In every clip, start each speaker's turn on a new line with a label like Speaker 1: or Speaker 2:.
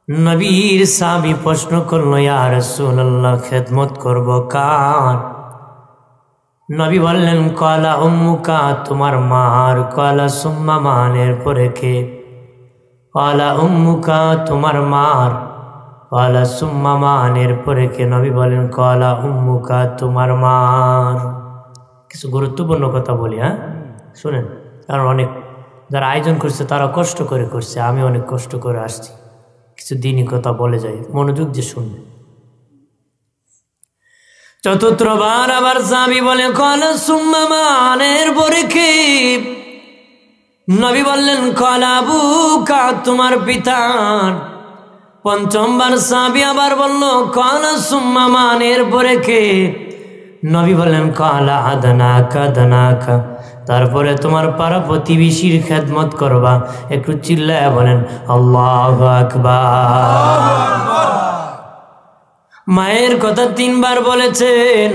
Speaker 1: নবীর সাহাবী প্রশ্ন করল, ইয়া রাসূলুল্লাহ, খেদমত করব কার? নবী বললেন, ক্বালা উম্মুকা, তোমার মার। ক্বালা সুম্মা মান, এরপরে কে? ক্বালা উম্মুকা, তোমার মার। ক্বালা সুম্মা মান, এরপরে কে? নবী বলেন, ক্বালা উম্মুকা, তোমার মার। কিছু গুরুত্বপূর্ণ কথা বলি, হ্যাঁ শুনেন, কারণ অনেক যারা আয়োজন করছে তারা কষ্ট করে করছে, আমি অনেক কষ্ট করে আসছি, কিছু দিনই কথা বলে যাই, মনোযোগ দিয়ে শুনবেন। চতুর্থবার আবার সাহাবী বলে, ক্বালা সুম্মা মান, এরপরে কে? নবী বললেন, ক্বালা আবুকা, তোমার পিতা। পঞ্চমবার সাহাবী আবার বলল, ক্বালা সুম্মা মান, এরপরে কে? নবী বললেন, ক্বালা আদনাকা, আদনাকা, তারপরে তোমার পাড়া প্রতিবেশীর খেদমত করবা। একটু চিল্লায়া বলেন আল্লাহু আকবার। মায়ের কথা 3 বার বলেছেন,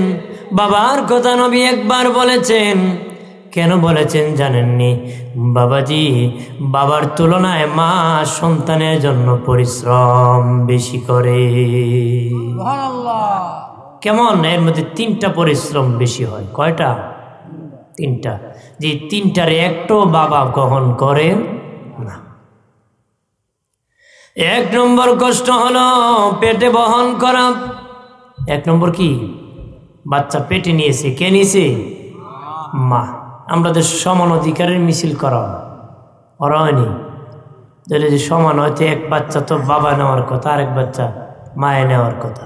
Speaker 1: বাবার কথা নবী 1 বার বলেছেন। কেন বলেছেন জানেননি? বাবাজি, বাবার তুলনায় মা সন্তানের জন্য পরিশ্রম বেশি করে। কেমন? এর মধ্যে 3টা পরিশ্রম বেশি হয়। কয়টা? 3টা। যে 3টার একটাও বাবা গ্রহণ করে না। 1 নম্বর কষ্ট হলো পেটে বহন করা। 1 নম্বর কি? বাচ্চা পেটে নিয়েছে, কে নিয়েছে? মা। আমাদের সমান অধিকারের মিছিল করা ওরা হয়নি। তাহলে যে সমান হয়তো এক বাচ্চা তো বাবা নেওয়ার কথা, আরেক বাচ্চা মায়ে নেওয়ার কথা,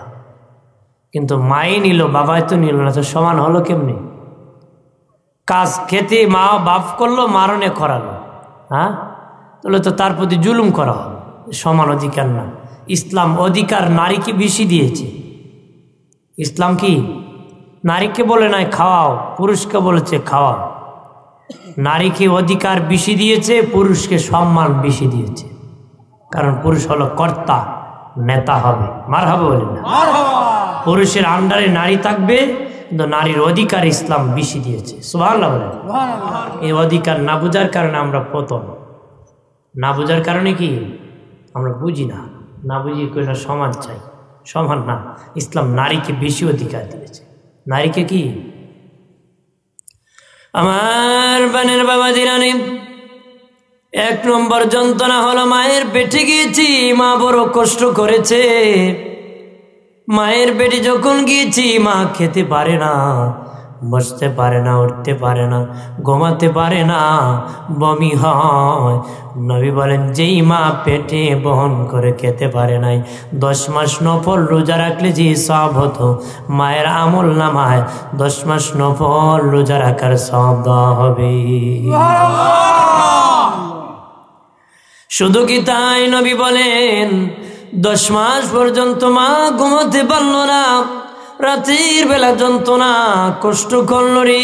Speaker 1: কিন্তু মায়ে নিল, বাবাই তো নিল না, তো সমান হলো কেমনি? কাজ খেতে মা বাপ করলো, মারণে করালো, হ্যাঁ, তাহলে তো তার প্রতি জুলুম করা হলো। সমান অধিকার না। ইসলাম অধিকার নারীকে বেশি দিয়েছে। ইসলাম কি নারীকে বলে নাই খাওয়াও, পুরুষকে বলেছে খাওয়াও। নারীকে অধিকার বেশি দিয়েছে, পুরুষকে সম্মান বেশি দিয়েছে। কারণ পুরুষ হলো কর্তা, নেতা হবে। মারহাবা বলেন না? পুরুষের আন্ডারে নারী থাকবে, কিন্তু নারীর অধিকার ইসলাম বেশি দিয়েছে। সুবহানাল্লাহ বলেন। এই অধিকার না বুঝার কারণে আমরা পতন। না বুঝার কারণে কি আমরা বুঝি না, না বুঝি কই না সমান চাই। সমান না, ইসলাম নারীকে বেশি অধিকার দিয়েছে। নারীকে কি? আমার বানের বাবা দিরানি, 1 নম্বর যন্ত্রণা হলো মায়ের পেটে গিয়েছি, মা বড় কষ্ট করেছে। মায়ের পেটে যখন গিয়েছি, মা খেতে পারে না, বসতে পারে না, উঠতে পারে না, ঘুমাতে পারে না, বমি হয়। নবী বলেন, যেই মা পেটে বহন করে খেতে পারে নাই, 10 মাস নফল রোজা রাখলে যে সওয়াব হতো, মায়ের আমল নামায় 10 মাস নফল রোজা রাখার সওয়াব দেওয়া হবে। শুধু কি তাই? নবী বলেন, 10 মাস পর্যন্ত মা ঘুমাতে পারল না, রাতের বেলা যন্ত্রণা কষ্ট করল রে।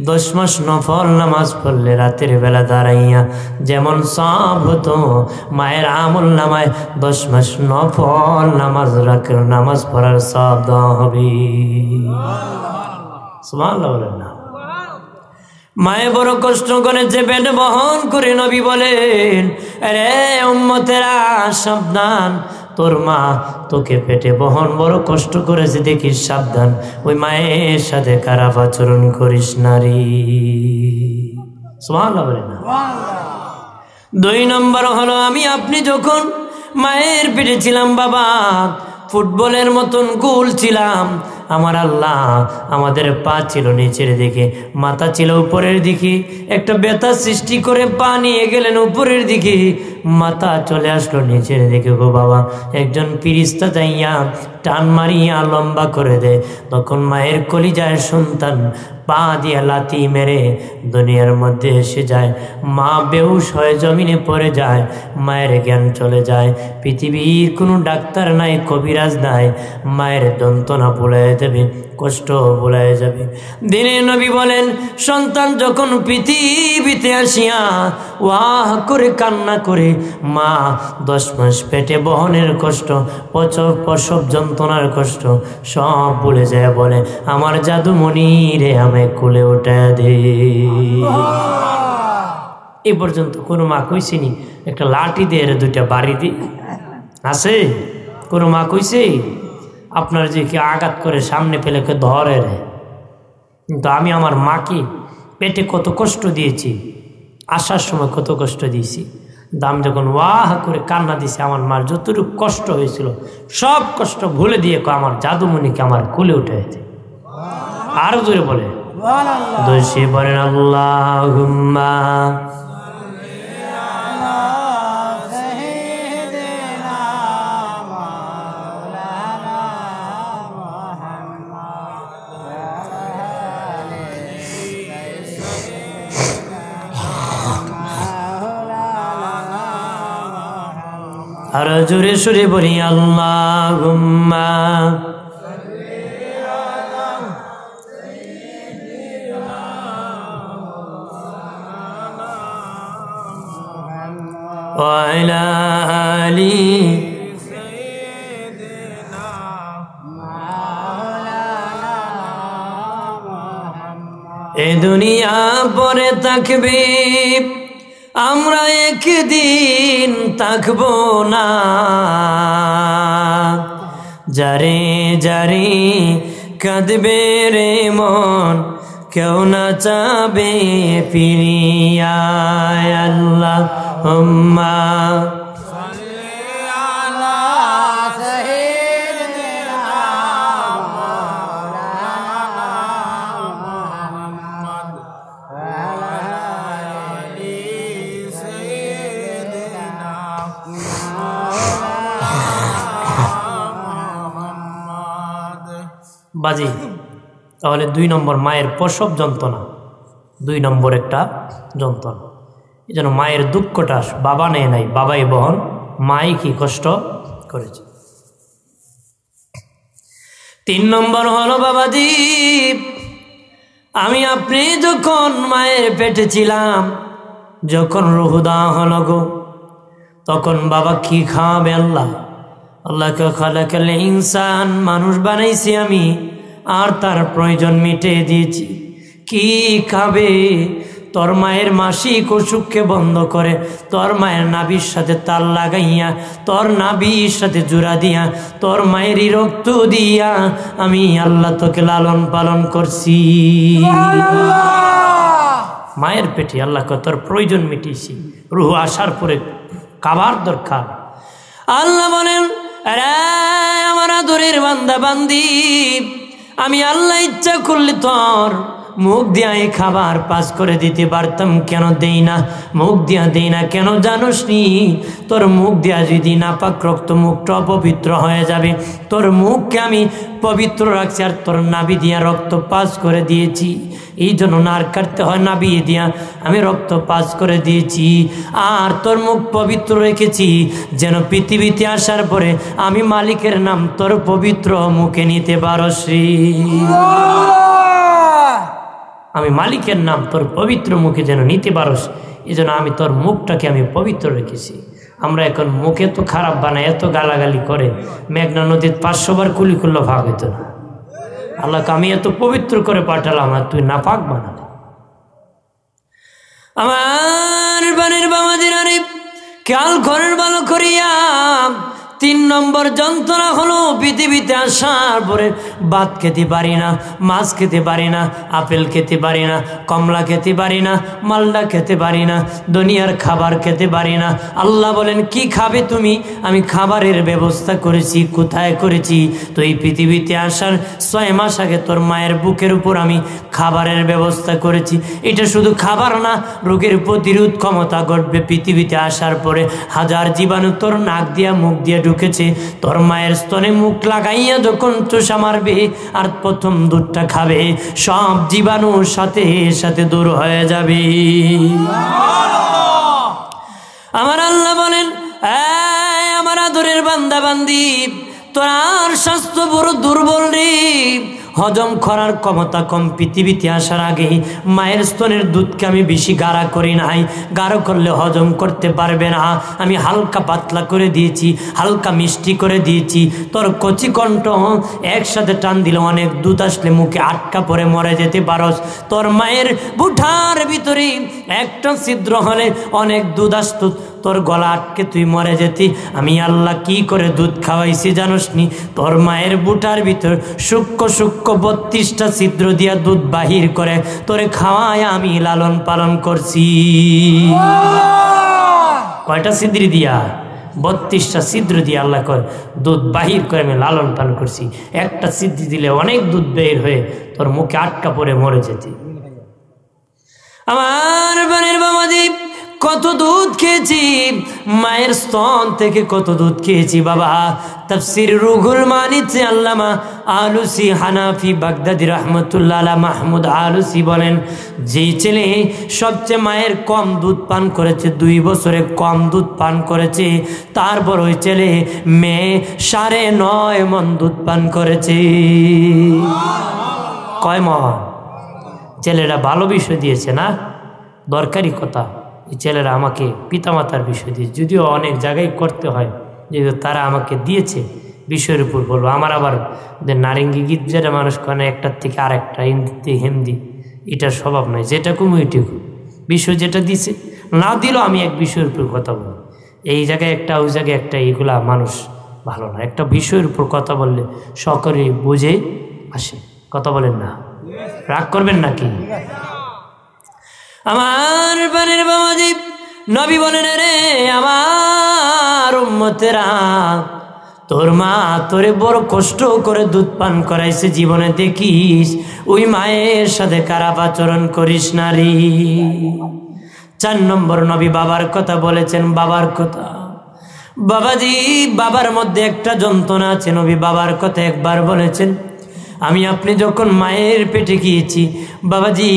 Speaker 1: 10 মাস নফল নামাজ পড়লে রাতের বেলা দাঁড়াইয়া যেমন সওয়াব হতো, মায়ের আমল নামায় 10 মাস নফল নামাজ পড়ার সওয়াব দেওয়া হবে। সুবহানাল্লাহ বলেন না? মায়ে বড় কষ্ট করেছে পেট বহন করে। নবী বলেন, আরে উম্মতেরা সাবধান, তোর মা তোকে পেটে বহন বড় কষ্ট করেছে, দেখিস সাবধান, ওই মায়ের সাথে খারাপ আচরণ করিস না রে। সুবহানাল্লাহ বলেন না? 2 নম্বর হলো, আমি আপনি যখন মায়ের পেটে ছিলাম বাবা, ফুটবলের মতন গোল ছিলাম। আমার আল্লাহ আমাদের পা ছিল নিচের দিকে, মাথা ছিল উপরের দিকে। একটা ব্যথা সৃষ্টি করে পা নিয়ে গেলেন উপরের দিকে, মাথা চলে আসলো নিচের দিকে। গো বাবা, একজন ফেরেশতা যাইয়া টান মারিয়া লম্বা করে দেয়। তখন মায়ের কলিজায় সন্তান পা দিয়ে লাথি মেরে দুনিয়ার মধ্যে এসে যায়। মা বেহুশ হয়ে জমিনে পড়ে যায়, মায়ের জ্ঞান চলে যায়। পৃথিবীর কোনো ডাক্তার নাই, কবিরাজ নাই, মায়ের যন্ত্রণা ভুলে দেবে, কষ্ট ভুলে যাবে। দিনে নবী বলেন, সন্তান যখন পৃথিবীতে আসিয়া ওয়াহ করে কান্না করে, মা 10 মাস পেটে বহনের কষ্ট, প্রসব যন্ত্রণার কষ্ট সব ভুলে যায়, বলে আমার জাদুমণি রে, আমায় কোলে উঠা দে। এই পর্যন্ত কোনো মা কইছেনি একটা লাঠি দিয়ে এর দুইটা বাড়ি দি আছে? কোনো মা কইছে আপনার যে কে আঘাত করে সামনে ফেলে কে ধরে রে? কিন্তু আমি আমার মাকে পেটে কত কষ্ট দিয়েছি, আসার সময় কত কষ্ট দিয়েছি, দাম যখন ওয়াহ করে কান্না দিছে, আমার মার যতটুকু কষ্ট হয়েছিল সব কষ্ট ভুলে দিয়ে আমার জাদুমণিকে আমার কোলে উঠেছে। আরো জোরে বলে দোষী বলেন আল্লাহুম্মা আর জোরে সুরে বলি আল্লাহুম্মা ওয়া আলা আলি এ দুনিয়া পরে থাকবে, আমরা একদিন থাকবো না। যারে যারে কাঁদবে রে মন, কেউ না চাবে ফিরিয়া। আল্লাহুম্মা বাজি। তাহলে 2 নম্বর মায়ের প্রসব যন্ত্রণা, 2 নম্বর একটা যন্ত্রণা। এই জন্য মায়ের দুঃখটা বাবা নেয় নাই, বাবাই বহন, মাই কি কষ্ট করেছে। 3 নম্বর হলো বাবাজি, আমি আপনি যখন মায়ের পেটে ছিলাম, যখন রুহ দেওয়া হলো গো, তখন বাবা কি খাওয়াবে? আল্লাহকে খালাকাল ইনসান, মানুষ বানাইছি আমি, আর তার প্রয়োজন মিটিয়ে দিয়েছি। কি খাবে? তোর মায়ের মাসিক অসুখকে বন্ধ করে তোর মায়ের নাভির সাথে তাল লাগাইয়া, তোর নাভির সাথে জোড়া দিয়া, তোর মায়েরই রক্ত দিয়া আমি আল্লাহ তোকে লালন পালন করছি। মায়ের পেটে আল্লাহকে তোর প্রয়োজন মিটিয়েছি। রুহ আসার পরে খাবার দরকার। আল্লাহ বলেন, আরে আমার আদরের বান্দা বান্দি, আমি আল্লাহ ইচ্ছা করলে তোর মুখ দিয়া এই খাবার পাস করে দিতে পারতাম, কেন দেই না? মুখ দিয়া দেই না কেন জানোস নি? তোর মুখ দিয়া যদি নাপাক রক্ত, মুখটা অপবিত্র হয়ে যাবে। তোর মুখকে আমি পবিত্র রাখছি, আর তোর নাভি দিয়া রক্ত পাস করে দিয়েছি। এই জন্য নার কাটতে হয়, নাভি দিয়া আমি রক্ত পাস করে দিয়েছি। আর তোর মুখ পবিত্র রেখেছি যেন পৃথিবীতে আসার পরে আমি মালিকের নাম তোর পবিত্র মুখে নিতে পারস। আমি মালিকের নাম তোর পবিত্র মুখে যেন নিতে পারস, এই জন্য আমি তোর মুখটাকে আমি পবিত্র রেখেছি। আমরা এখন মুখে তো খারাপ বানাই, এত গালাগালি করে, মেঘনা নদীর 500 বার কুলি করলে ভাগ হইতো না। আল্লাহকে আমি এত পবিত্র করে পাঠালাম, আর তুই নাপাক বানালি। আমার বানের বাবাজির আরিফ খেয়াল করেন ভালো করিয়া। 3 নম্বর যন্ত্রণা হলো পৃথিবীতে আসার পরে ভাত খেতে পারি না, মাছ খেতে পারি না, আপেল খেতে পারি না, কমলা খেতে পারি না, মালডা খেতে পারি না, দুনিয়ার খাবার খেতে পারি না। আল্লাহ বলেন, কি খাবে তুমি? আমি খাবারের ব্যবস্থা করেছি। কোথায় করেছি? তো এই পৃথিবীতে আসার 6 মাস আগে তোর মায়ের বুকের উপর আমি খাবারের ব্যবস্থা করেছি। এটা শুধু খাবার না, রোগের প্রতিরোধ ক্ষমতা ঘটবে পৃথিবীতে আসার পরে। 1000 জীবাণু তোর নাক দিয়া মুখ দিয়ে ঢুকেছে, তোর মায়ের স্তনে মুখ লাগাইয়া যখন চোষা মারবে আর প্রথম দুধটা খাবে, সব জীবাণুর সাথে সাথে দূর হয়ে যাবে। আমার আল্লাহ বলেন, আমার আদরের বান্দা বান্দি, তোর স্বাস্থ্য বড় দুর্বল রে। হজম করার ক্ষমতা কম। পৃথিবীতে আসার আগে মায়ের স্তনের দুধকে আমি বেশি গাঢ় করি নাই, গাঢ় করলে হজম করতে পারবে না। আমি হালকা পাতলা করে দিয়েছি, হালকা মিষ্টি করে দিয়েছি। তোর কচি কণ্ঠ একসাথে টান দিলে অনেক দুধ আসলে মুখে আটকা পড়ে মরে যেতে পারস। তোর মায়ের বুঠার ভিতরে একটা ছিদ্র হলে অনেক দুধ আসতো, তোর গলা আটকে তুই মরে যেতি। আমি আল্লাহ কি করে দুধ খাওয়াইছি জানোস নি? তোর মায়ের বুটার ভিতর সূক্ষ্ম সূক্ষ্ম 32টা ছিদ্র দিয়া দুধ বাহির করে তোরে খাওয়ায় আমি লালন পালন করছি। কয়টা ছিদ্র দিয়া? 32টা ছিদ্র দিয়ে আল্লাহ করে দুধ বাহির করে আমি লালন পালন করছি। একটা ছিদ্র দিলে অনেক দুধ বের হয়ে তোর মুখে আটকা পড়ে মরে যেতি। আমার বোনের বাবাজি, কত দুধ খেয়েছি, মায়ের স্তন থেকে কত দুধ খেয়েছি বাবা। তাফসীর রুহুল মানিতে আল্লামা আলুসি হানাফি বাগদাদি রহমতুল্লাহ আলাইহি মাহমুদ আলুসি বলেন, যেই ছেলে সবচেয়ে মায়ের কম দুধ পান করেছে, 2 বছরে কম দুধ পান করেছে, তারপর ওই ছেলে মেয়ে 9.5 মণ দুধ পান করেছে। কয় মণ? ছেলেরা ভালো বিষয় দিয়েছে না, দরকারি কথা। এই ছেলেরা আমাকে পিতামাতার বিষয় দিয়েছে, যদিও অনেক জায়গায় করতে হয়, যেহেতু তারা আমাকে দিয়েছে বিষয়ের উপর বলবো। আমার আবার নারিঙ্গি গীত যেটা মানুষ কানে একটার থেকে আরেকটা হিন্দিতে হিন্দি, এটার স্বভাব নয়। যেটা কম ওইটুকু বিষয় যেটা দিছে, না দিলেও আমি এক বিষয়ের উপর কথা বলি। এই জায়গায় একটা, ওই জায়গায় একটা, এইগুলা মানুষ ভালো না। একটা বিষয়ের উপর কথা বললে সকলে বুঝে আসে। কথা বলেন না, রাগ করবেন নাকি? আমার বানের বাবাজি, নবী বলেন, রে আমার উম্মতেরা, তোর মা তোরে বড় কষ্ট করে দুধ পান করাইছে, জীবনে দেখিস ওই মায়ের সাথে খারাপ আচরণ করিস না রে। 4 নম্বর নবী বাবার কথা বলেছেন। বাবার কথা, বাবাজি, বাবার মধ্যে একটা যন্ত্রণা আছে। নবী বাবার কথা একবার বলেছেন, আমি আপনি যখন মায়ের পেটে গিয়েছি বাবাজি,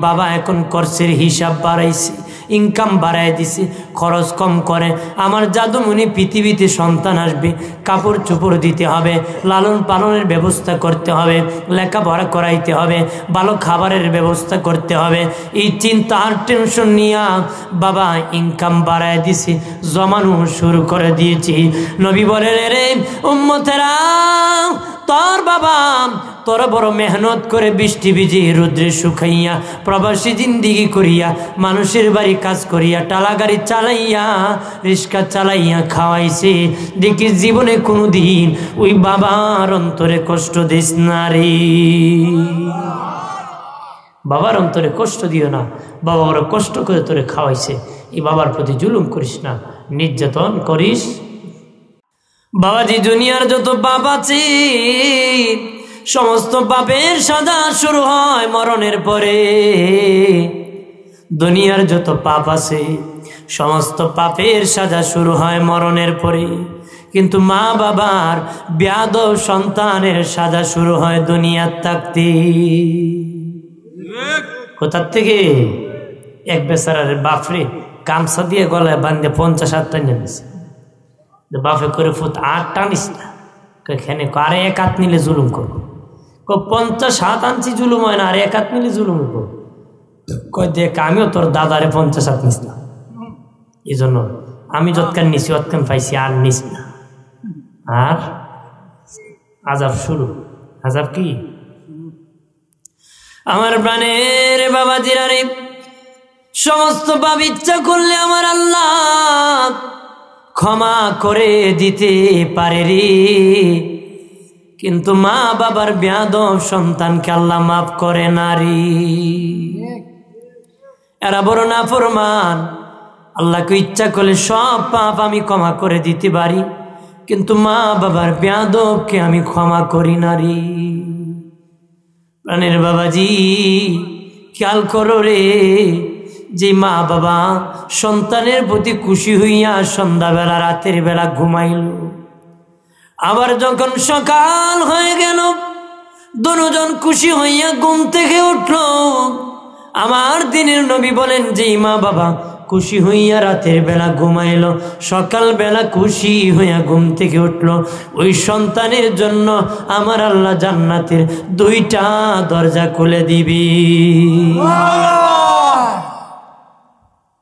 Speaker 1: বাবা এখন খরচের হিসাব বাড়াইছে, ইনকাম বাড়াই দিছে, খরচ কম করে। আমার জাদুমণি পৃথিবীতে সন্তান আসবে, কাপড় চোপড় দিতে হবে, লালন পালনের ব্যবস্থা করতে হবে, লেখাপড়া করাইতে হবে, ভালো খাবারের ব্যবস্থা করতে হবে। এই চিন্তা আর টেনশন নিয়ে বাবা ইনকাম বাড়াই দিছে, জমানো শুরু করে দিয়েছি। নবী বলেন, রে উম্মতেরা, তোর বাবা তোর বড় মেহনত করে বৃষ্টি ভিজে রোদ্রে শুকাইয়া প্রবাসী জিন্দিগি করিয়া মানুষের বাড়ি কাজ করিয়া টালা গাড়ি চালাইয়া রিক্সা চালাইয়া খাওয়াইছে, দেখি জীবনে কোনোদিন ওই বাবার অন্তরে কষ্ট দিস না রে। বাবার অন্তরে কষ্ট দিও না। বাবা বড় কষ্ট করে তোরে খাওয়াইছে, এই বাবার প্রতি জুলুম করিস না, নির্যাতন করিস। বাবাজি, দুনিয়ার যত পাপ আছে সমস্ত পাপের সাজা শুরু হয় মরণের পরে। দুনিয়ার যত পাপ আছে সমস্ত পাপের সাজা শুরু হয় মরণের পরে, কিন্তু মা বাবার বেয়াদব সন্তানের সাজা শুরু হয় দুনিয়ার থাকতে। কোথার থেকে? এক বেচারার বাপরে গামছা দিয়ে গলায় বান্ধে 50-60টা নিয়ে নিছে। বাপে করে ফুট 8 টানিস না, এখানে আরে 1 হাত নিলে জুলুম করবো। 50-60 আনছি জুলুম হয় না, আর 1 হাত নিলে জুলুম করবো। কই দেখ, আমিও তোর দাদারে 50 নিস না, এই জন্য আমি যৎকান নিছি অতকান পাইছি, আর নিস না। আর আজাব শুরু। আজাব কি? আমার প্রাণের বাবাজিরা রে, সমস্ত পাপ ইচ্ছা করলে আমার আল্লাহ ক্ষমা করে দিতে পারে রে, কিন্তু মা বাবার বেয়াদব সন্তানকে আল্লাহ মাফ করে না রে। এরা বড় নাফরমান। আল্লাহকে ইচ্ছা করলে সব পাপ আমি ক্ষমা করে দিতে পারি, কিন্তু মা বাবার বেয়াদবকে আমি ক্ষমা করি না রে। প্রাণের বাবাজি, খেয়াল করো রে, যে মা বাবা সন্তানের প্রতি খুশি হইয়া সন্ধ্যাবেলা রাতের বেলা ঘুমাইল, আবার যখন সকাল হয়ে গেল দুজন খুশি হইয়া ঘুম থেকে উঠল, আমার দিনের নবী বলেন যে মা বাবা খুশি হইয়া রাতের বেলা ঘুমাইল, সকাল বেলা খুশি হইয়া ঘুম থেকে উঠল। ওই সন্তানের জন্য আমার আল্লাহ জান্নাতের 2টা দরজা খুলে দিবি।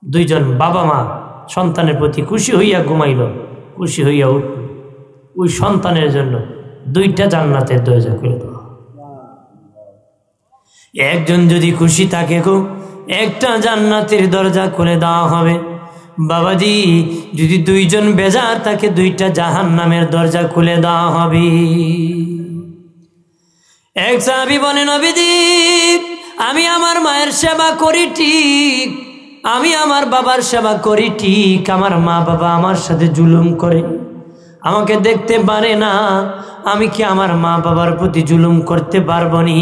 Speaker 1: দুইজন বাবা মা সন্তানের প্রতি খুশি হইয়া ঘুমাইল, খুশি হইয়া উঠল, ওই সন্তানের জন্য 2টা জান্নাতের দরজা খুলে দেওয়া। একজন যদি খুশি থাকে গো, একটা জান্নাতের দরজা খুলে দেওয়া হবে। বাবাজি যদি 2 জন বেজার তাকে 2টা জাহান্নামের দরজা খুলে দেওয়া হবে। এক সাহাবী বলে, নবীজি আমি আমার মায়ের সেবা করি ঠিক, আমি আমার বাবার সেবা করি ঠিক, আমার মা বাবা আমার সাথে জুলুম করে, আমাকে দেখতে পারে না, আমি কি আমার মা বাবার প্রতি জুলুম করতে পারবো নি?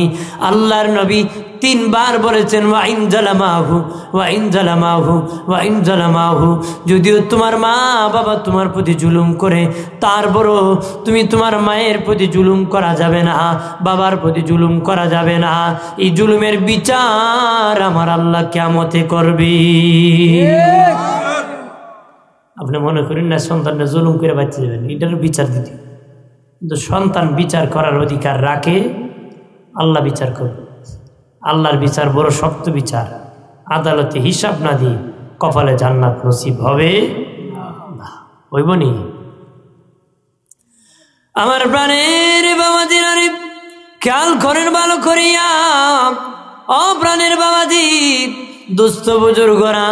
Speaker 1: আল্লাহর নবী 3 বার বলেছেন ওয়াইন জালামাহু ওয়াইন জালামাহু ওয়াইন জালামাহু, যদিও তোমার মা বাবা তোমার প্রতি জুলুম করে, তারপরও তুমি তোমার মায়ের প্রতি জুলুম করা যাবে না, বাবার প্রতি জুলুম করা যাবে না। এই জুলুমের বিচার আমার আল্লাহ কিয়ামতে করবে। আপনি মনে করেন না সন্তানরা জুলুম করে বাঁচতে যাবেন, এটারও বিচার দিতে, কিন্তু সন্তান বিচার করার অধিকার রাখে, আল্লাহ বিচার করবে। আল্লাহর বিচার বড় শক্ত বিচার, আদালতে হিসাব না দিয়ে কপালে জান্নাত নসিব হবে না, হইব নি? আমার প্রাণের বাবাজি খেয়াল করেন ভালো করিয়া, ও প্রাণের বাবাজি দুস্থ বুজুর্গরা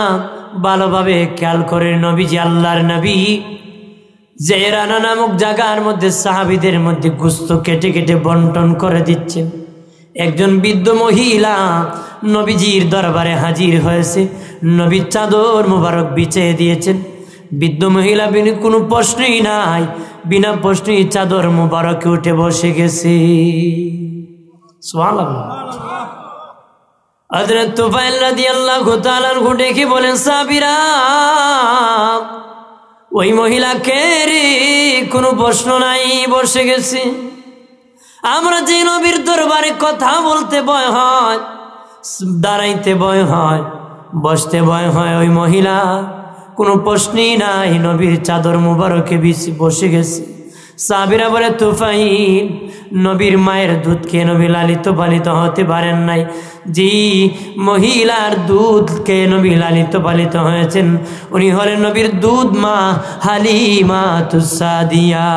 Speaker 1: ভালোভাবে খেয়াল করেন। নবীজি আল্লাহর নবী জেরানা নামক জায়গার মধ্যে সাহাবীদের মধ্যে গোশত কেটে কেটে বন্টন করে দিচ্ছেন। একজন বৃদ্ধ মহিলা নবীজির দরবারে হাজির হয়েছে, নবীর চাদর মুবারক বিছিয়ে দিয়েছেন। বৃদ্ধ মহিলা বিনা কোনো প্রশ্নই নাই, বিনা প্রশ্নই চাদর মুবারকে উঠে বসে গেছে। সুবহানাল্লাহ। হযরত তুফাইল রাদিয়াল্লাহু তাআলা আনহু ডেকে বলেন, সাহাবীরা ওই মহিলাকে রে, কোনো প্রশ্ন নাই, বসে গেছে। আমরা যে নবীর দরবারে কথা বলতে ভয় হয়, দাঁড়াইতে ভয় হয়, বসতে ভয় হয়, ওই মহিলা কোনো প্রশ্নই নাই, নবীর চাদর মুবারকে বসে গেছে। সাহাবীরা বলে, তুফাইল নবীর মায়ের দুধ খেয়ে নবী লালিত পালিত হতে পারেন নাই, যে মহিলার দুধ খেয়ে নবী লালিত পালিত হয়েছেন উনি হলেন নবীর দুধ মা হালিমাতুস সাদিয়া।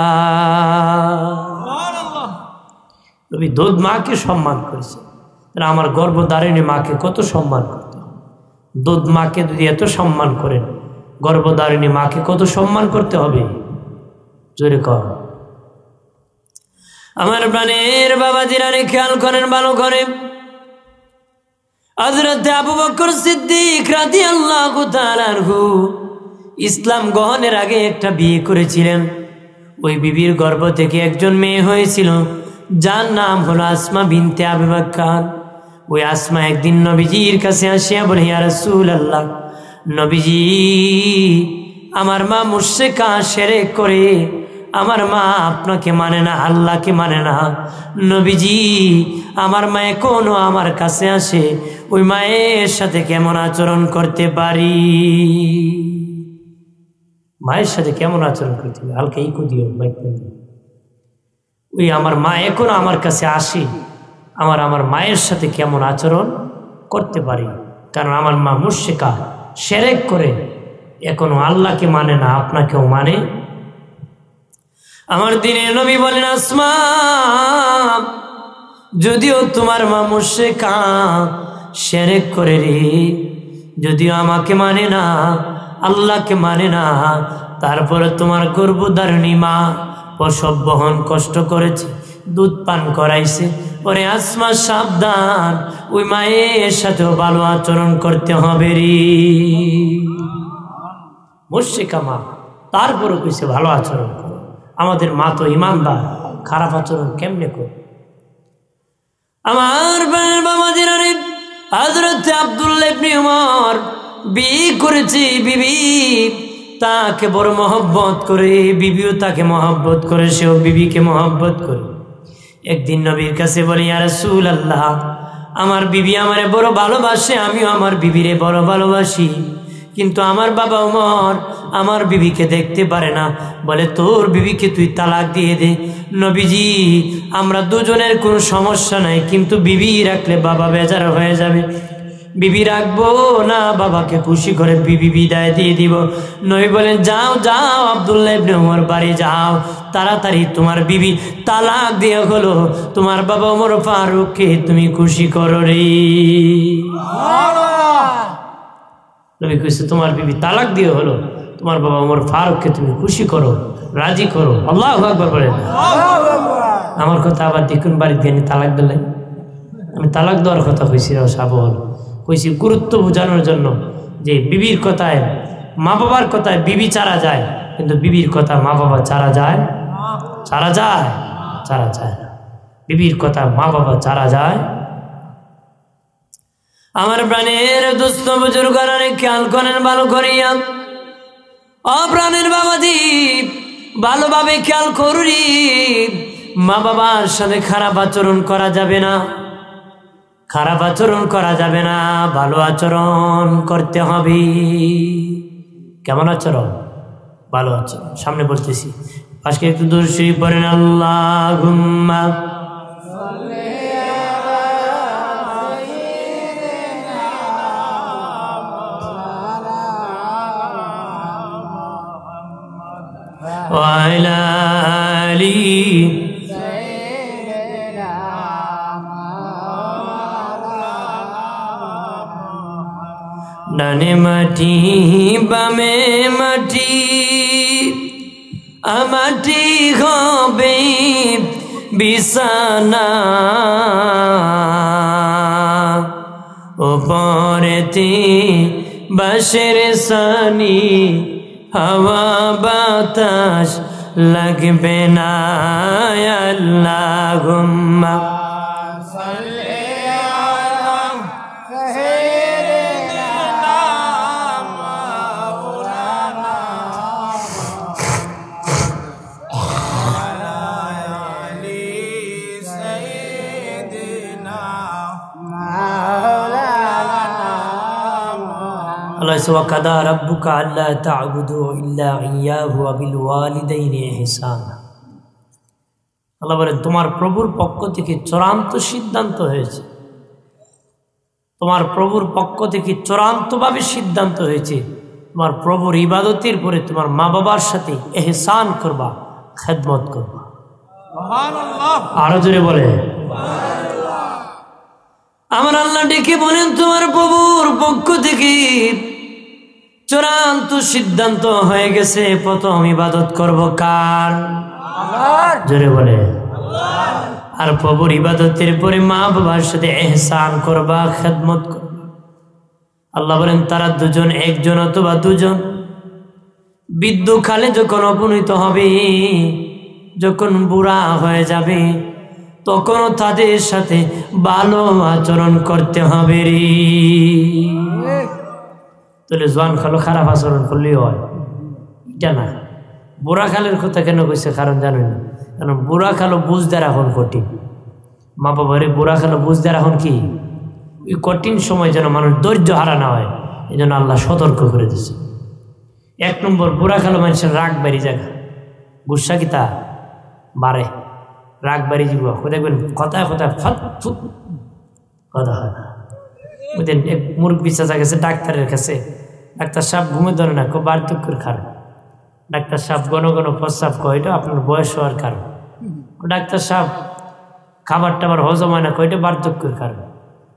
Speaker 1: নবী দুধ মাকে সম্মান করেছে, আমার গর্ভধারিণী মাকে কত সম্মান করতে হবে। দুধ মাকে যদি এত সম্মান করেন, গর্ভধারিণী মাকে কত সম্মান করতে হবে, জোরে কর। আমার প্রাণের বাবাজিরা খেয়াল করেন ভালো করে। হযরত আবু বকর সিদ্দিক রাদিয়াল্লাহু তাআলা আনহু ইসলাম গ্রহণের আগে একটা বিয়ে করেছিলেন। ওই বিবির গর্ভ থেকে একজন মেয়ে হয়েছিল, যার নাম হলো আসমা বিনতে আবু বকর। ওই আসমা একদিন নবীজির কাছে আসিয়া বলে, ইয়া রাসূলুল্লাহ, নবীজি আমার মা মুশরিকা, শিরক করে, আমার মা আপনাকে মানে না, আল্লাহকে মানে না। নবীজি আমার মা এখনো আমার কাছে আসে, ওই মায়ের সাথে কেমন আচরণ করতে পারি? মায়ের সাথে কেমন আচরণ করতে পারি? হালকা ইকো দিও। ওই আমার মা এখনো আমার কাছে আসে, আমার মায়ের সাথে কেমন আচরণ করতে পারি? কারণ আমার মা মুশরিকা, শিরক করে, এখনো আল্লাহকে মানে না, আপনাকেও মানে। আমার দিনের নবী বলেন, আসমা যদিও তোমার মা মুশরিকা, শিরক করে রে, যদিও আমাকে মানে না, আল্লাহকে মানে না, তারপরে তোমার গর্ভধারিণী মা প্রসব বহন কষ্ট করেছে, দুধ পান করাইছে। ওরে আসমা সাবধান, ওই মায়ের সাথেও ভালো আচরণ করতে হবে রে। মুশরিকা মা, তারপরে কইছে ভালো আচরণ করো। আমাদের মা তো ইমানদার, খারাপ আচরণ কেমনে করে? আমার বাবাজির হযরত আব্দুল্লাহ ইবনে উমর বিয়ে করেছে, বিবি তাকে বড় মহব্বত করে, বিবিও তাকে মহব্বত করে, সেও বিবিকে মহব্বত করে। একদিন নবীর কাছে বলে, ইয়া রাসূলুল্লাহ, আমার বিবি আমারে বড় ভালোবাসে, আমিও আমার বিবিরে বড় ভালোবাসি, কিন্তু আমার বাবা ওমর আমার বিবিকে দেখতে পারে না, বলে তোর বিবিকে তুই তালাক দিয়ে দে। নবীজি আমরা দুজনের কোনো সমস্যা নাই, কিন্তু বিবি রাখলে বাবা বেজার হয়ে যাবে, বিবি রাখবো না, বাবাকে খুশি করে বিবি বিদায় দিয়ে দিব। নবী বলেন যাও যাও আব্দুল্লাহ ইবনে ওমর বাড়ি যাও, তাড়াতাড়ি তোমার বিবি তালাক দিয়ে হলো তোমার বাবা ওমর ফারুককে তুমি খুশি করো রে। নবী কইছে তোমার বিবি তালাক দিয়ে হলো তোমার বাবা ওমর ফারুককে তুমি খুশি করো, রাজি করো। আল্লাহু আকবার বলেন। আমার কথা আবার দেখুন বাড়িতে গিয়ে তালাক দিলেন। আমি তালাক দেওয়ার কথা কইছি সাবল কইছি গুরুত্ব বোঝানোর জন্য, যে বিবির কথায় মা বাবার কথায় বিবি চারা যায়, কিন্তু বিবির কথা মা বাবা চারা যায়, চারা যায়, চারা যায় না। বিবির কথা মা বাবা চারা যায়। আমার প্রাণের দুস্থ বুজুর্গরা খেয়াল করেন ভালো করিয়া, অপ্রাণের বাবাজি ভালোভাবে খেয়াল করি, মা বাবার সাথে খারাপ আচরণ করা যাবে না, খারাপ আচরণ করা যাবে না, ভালো আচরণ করতে হবে। কেমন আচরণ? ভালো আচরণ। সামনে বলতেছি, আজকে একটু দূর শরীফ পড়েন আল্লাহুম্মা ওয়া আলা আলি ডানে মাটি বামে মাটি, মাটি হবে বিছানা, ওপরেতে বাঁশের ছানি, হাওয়া বাতাস লাগবে না। আল্লাহুম্মা ওয়াকাদা রাব্বুকা আল্লা তা'বুদু ইল্লা ইয়্যাহু ওয়া বিল ওয়ালিদাইনি ইহসানা। আল্লাহ বলেন তোমার প্রভুর পক্ষ থেকে চূড়ান্ত সিদ্ধান্ত হয়েছে, তোমার প্রভুর পক্ষ থেকে চূড়ান্তভাবে সিদ্ধান্ত হয়েছে তোমার প্রভুর ইবাদতের পরে তোমার মা বাবার সাথে ইহসান করবা, খেদমত করবা। সুবহানাল্লাহ। আরো জোরে বলে আমার আল্লাহ ডেকে বলেন তোমার প্রভুর পক্ষ থেকে চূড়ান্ত সিদ্ধান্ত হয়ে গেছে, প্রথম ইবাদত করব কার? আল্লাহর। জোরে বলে আল্লাহ। আর প্রভুর ইবাদতের পরে মা বাবার সাথে ইহসান করবা, খেদমত করবা। আল্লাহ বলেন তারা দুজন, একজন অথবা দুজন, বৃদ্ধকালে যখন উপনীত হবে, যখন বুড়া হয়ে যাবে, তখনও তাদের সাথে ভালো আচরণ করতে হবে রে। তাহলে জোয়ান খালো খারাপ আচরণ করলেই হয়, এটা না। বুড়া খালের কথা কেন কইছে? কারণ জানেন, কারণ বুড়া খালো বুঝতে এখন কঠিন। মা বাবারে বুড়া খালো বুঝতে এখন কি ওই কঠিন সময় যেন মানুষ ধৈর্য হারা না হয়, এই জন্য আল্লাহ সতর্ক করে দিচ্ছে। 1 নম্বর, বুড়া খালো মানুষের রাগ বাড়ি জায়গা, গুসা কিতা বাড়ে, রাগ বাড়ি যাব। দেখবেন কথায় কথায় ফট ফুট কথা হয় না। ওই দিন এক মুরব্বী চাচা গেছে ডাক্তারের কাছে, ডাক্তার সাহেব ঘুমে ধরে না, খুব বার্ধক্যের কারণ। ডাক্তার সাহেব ঘন ঘন প্রস্রাব কয়, এটা আপনার বয়স হওয়ার কারণ। ডাক্তার সাহেব খাবার টাবার হজম হয় না, কয়টা বার্ধক্যের কারণ।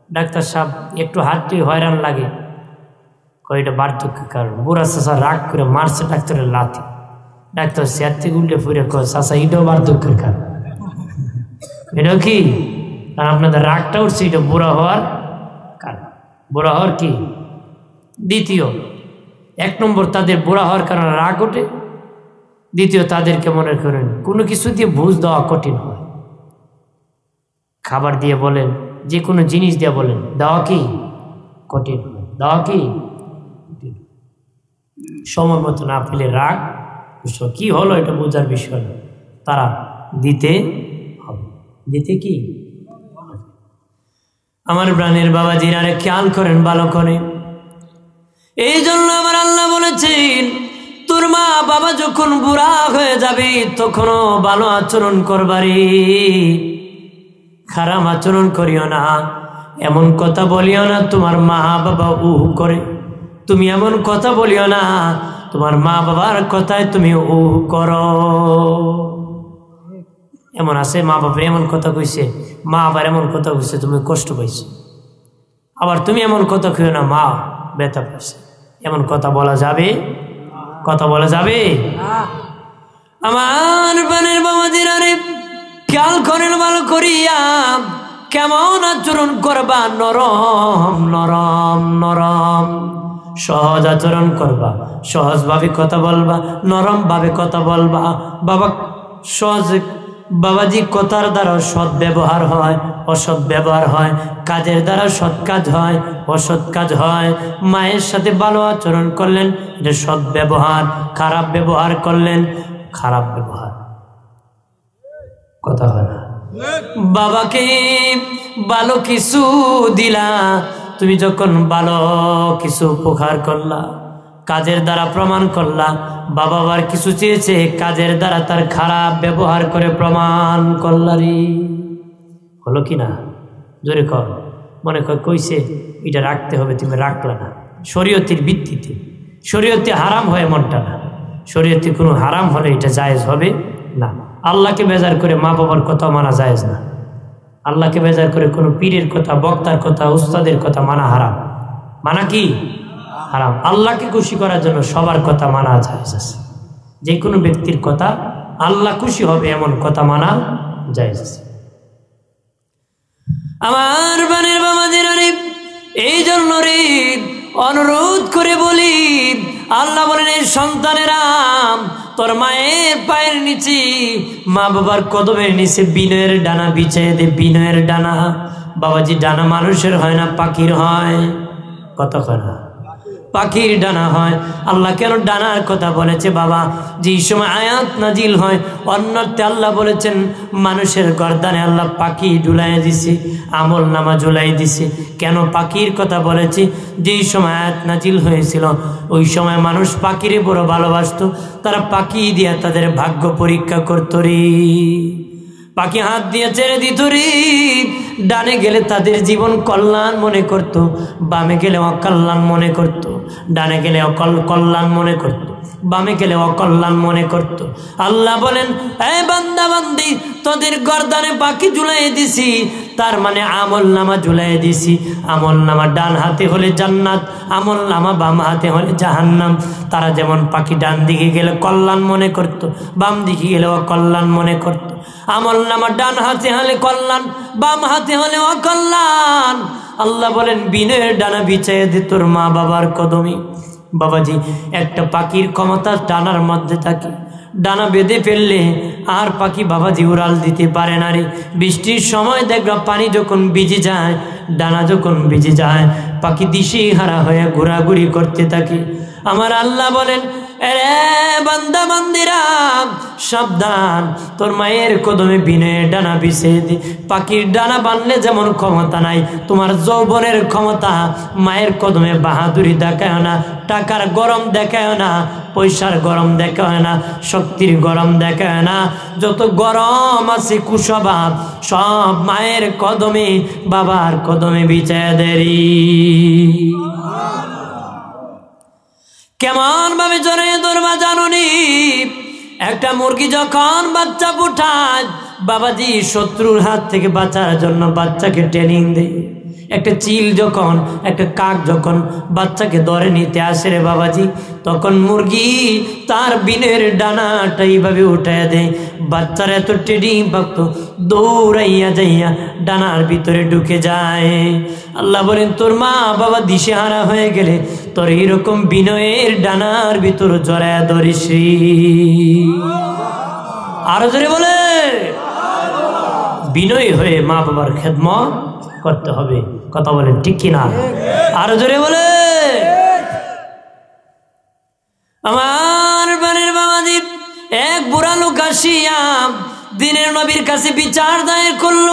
Speaker 1: ডাক্তার সাহেব একটু হাঁটতে হয়রান লাগে, কয়টা বার্ধক্যের কারণ। বুড়া চাচা রাগ করে মারছে ডাক্তারের লাথি, ডাক্তার চেয়ার থেকে উল্টে ফুরে কয় চাচা এটাও বার্ধক্যের কারণ। এটাও কি? কারণ আপনাদের রাগটা উঠছে, এটা বুড়া হওয়ার কারণ। বুড়া হওয়ার কি দ্বিতীয়, 1 নম্বর তাদের বুড়া হওয়ার কারণে রাগ ওঠে। দ্বিতীয়, তাদেরকে মনে করেন কোনো কিছু দিয়ে বুঝ দেওয়া কঠিন হয়। খাবার দিয়ে বলেন, যে কোনো জিনিস দিয়ে বলেন, দেওয়া কি কঠিন হয়, দেওয়া কি সময় মতো না পেলে রাগ কি হলো এটা বোঝার বিষয় না, তারা দিতে হবে। দিতে কি? আমার প্রাণের বাবাজিরা খেয়াল করেন ভালো করে, এই জন্য আমার আল্লাহ বলেছেন তোর মা বাবা যখন বুড়া হয়ে যাবে তখনও ভালো আচরণ করবারে, খারাপ আচরণ করিও না। এমন কথা বলিও না তোমার মা বাবা করে, তুমি এমন কথা বলিও না তোমার মা বাবার কথায় তুমি করো। এমন আছে মা বাবার এমন কথা কইছে, মা আবার এমন কথা কইছে তুমি কষ্ট পাইছো, আবার তুমি এমন কথা কইও না মা ব্যথা পাইছে। এমন কথা বলা যাবে? কথা বলা যাবে? আমার বানের বাবাজিরা রে, খেয়াল করেন ভালো করিয়া কেমন আচরণ করবা, নরম নরম নরম সহজ আচরণ করবা, সহজভাবে কথা বলবা, নরম ভাবে কথা বলবা। বাবা সহজ বাবাজি কথার দ্বারা সৎ ব্যবহার হয়, অসৎ ব্যবহার হয়, কাজের দ্বারা সৎ কাজ হয়, অসৎ কাজ হয়। মায়ের সাথে ভালো আচরণ করলেন এটা সৎ ব্যবহার, খারাপ ব্যবহার করলেন খারাপ ব্যবহার। কথা হয় না? বাবাকে ভালো কিছু দিলা, তুমি যখন ভালো কিছু উপকার করলা, কাজের দ্বারা প্রমাণ করলা, বাবা আবার কিছু চেয়েছে, কাজের দ্বারা তার খারাপ ব্যবহার করে প্রমাণ করলারি, হলো কি না? জোরে কর। মনে কর কইছে এটা রাখতে হবে, তুমি রাখলা না, শরীয়তের ভিত্তিতে। শরীয়তে হারাম হয় এমনটা না, শরীয়তে কোনো হারাম হলে এটা জায়েজ হবে না। আল্লাহকে বেজার করে মা বাবার কথা মানা জায়েজ না। আল্লাহকে বেজার করে কোনো পীরের কথা, বক্তার কথা, উস্তাদের কথা মানা হারাম। মানা কি হারাম? আল্লাহকে খুশি করার জন্য সবার কথা মানা জায়েজ আছে। যে কোনো ব্যক্তির কথা আল্লাহ খুশি হবে এমন কথা মানা জায়েজ আছে। আমার বানের বাবাজিরা রে, এই জন্য রে অনুরোধ করে বলি, আল্লাহ বলেন এই সন্তানেরা তোর মায়ের পায়ের নিচে, মা বাবার কদমের নিচে বিনয়ের ডানা বিছিয়ে দে। বিনয়ের ডানা বাবাজি, ডানা মানুষের হয় না, পাখির হয়। কত না পাখির ডানা হয়। আল্লাহ কেন ডানার কথা বলেছে বাবা? যে সময় আয়াত নাজিল হয় অন্যতে আল্লাহ বলেছেন মানুষের গর্দানে আল্লাহ পাখি ঝুলাই দিছে, আমল নামা ঝুলাই দিছে। কেন পাখির কথা বলেছি? যেই সময় আয়াত নাজিল হয়েছিল ওই সময় মানুষ পাখিরে বড় ভালোবাসত, তারা পাখি দিয়া তাদের ভাগ্য পরীক্ষা করত রে। পাখি হাত দিয়ে ছেড়ে দিত রে, ডানে গেলে তাদের জীবন কল্যাণ মনে করত, বামে গেলে অকল্যাণ মনে করত। ডানে গেলে কল্যাণ মনে করত, বামে গেলে অকল্যাণ মনে করত। আল্লাহ বলেন এ বান্দা বান্দি, তোদের গর্দানে পাখি ঝুলাই দিছি, তার মানে আমল নামা ঝুলাই দিছি। আমল নামা ডান হাতে হলে জান্নাত, আমল নামা বাম হাতে হলে জাহান্নাম। তারা যেমন পাখি ডান দিকে গেলে কল্যাণ মনে করত, বাম দিকে গেলে অকল্যাণ মনে করত। আমল নামা ডান হাতে হলে কল্যাণ, বাম হাতে হলে অকল্যাণ। আল্লাহ বলেন বিনয়ের ডানা বিছাইয়ে দে তোর মা বাবার কদমে। বাবাজি, একটা পাখির ক্ষমতা ডানার মধ্যে থাকে, ডানা বেঁধে ফেললে আর পাখি বাবাজি উড়াল দিতে পারে না রে। বৃষ্টির সময় দেখবা পানি যখন ভিজে যায়, ডানা যখন ভিজে যায়, পাখি দিশেহারা হয়ে ঘোরাঘুরি করতে থাকে। আমার আল্লাহ বলেন এরে বান্দা বান্দিরা সাবধান, তোর মায়ের কদমে বিনয়ের ডানা বিছিয়ে দে। পাখির ডানা বানলে যেমন ক্ষমতা নাই, তোমার যৌবনের ক্ষমতা মায়ের কদমে বাহাদুরি দেখায় না, টাকার গরম দেখায় না, পয়সার গরম দেখায় না, শক্তির গরম দেখায় না। যত গরম আছে কুস্বভাব সব মায়ের কদমে, বাবার কদমে বিছায়া দেরি। কেমন ভাবে জড়িয়ে ধরবা জানুনি? একটা মুরগি যখন বাচ্চা ফুটায় বাবাজি শত্রুর হাত থেকে বাঁচার জন্য বাচ্চাকে ট্রেনিং দেয়। একটা চিল যখন, একটা কাক যখন বাচ্চাকে ধরে নিতে আসে রে বাবাজি, তখন মুরগি তার বিনের ডানাটা এইভাবে উঠাইয়া দেয়। বাচ্চারা এত ট্রেনিং প্রাপ্ত, দৌড়াইয়া যাইয়া ডানার ভিতরে ঢুকে যায়। আল্লাহ বলেন তোর মা বাবা দিশেহারা হয়ে গেলে তোর এরকম বিনয়ের ডানার ভিতর জড়ায়া ধরিস। আরো জোরে বলে, বিনয় হয়ে মা বাবার খেদমত করতে হবে। কথা বলেন ঠিক কিনা? আরো জোরে বলে। আমার বানের বাবাজি, এক বুড়া লোক আসিয়া দিনের নবীর কাছে বিচার দায়ের করল।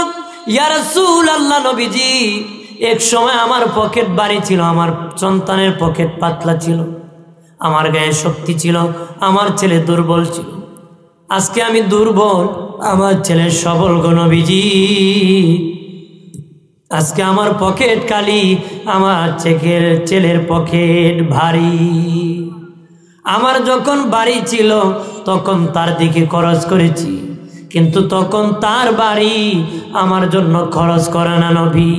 Speaker 1: ইয়া রাসূলুল্লাহ, নবীজি এক সময় আমার পকেট ভারী ছিল, আমার সন্তানের পকেট পাতলা ছিল, আমার গায়ে শক্তি ছিল, আমার ছেলে দুর্বল ছিল। আজকে আমি দুর্বল, আমার ছেলে সবল গো নবীজি। আজকে আমার পকেট খালি, আমার ছেলের পকেট ভারী। আমার যখন বাড়ি ছিল তখন তার দিকে খরচ করেছি, কিন্তু তখন তার বাড়ি আমার জন্য খরচ করে না নবী।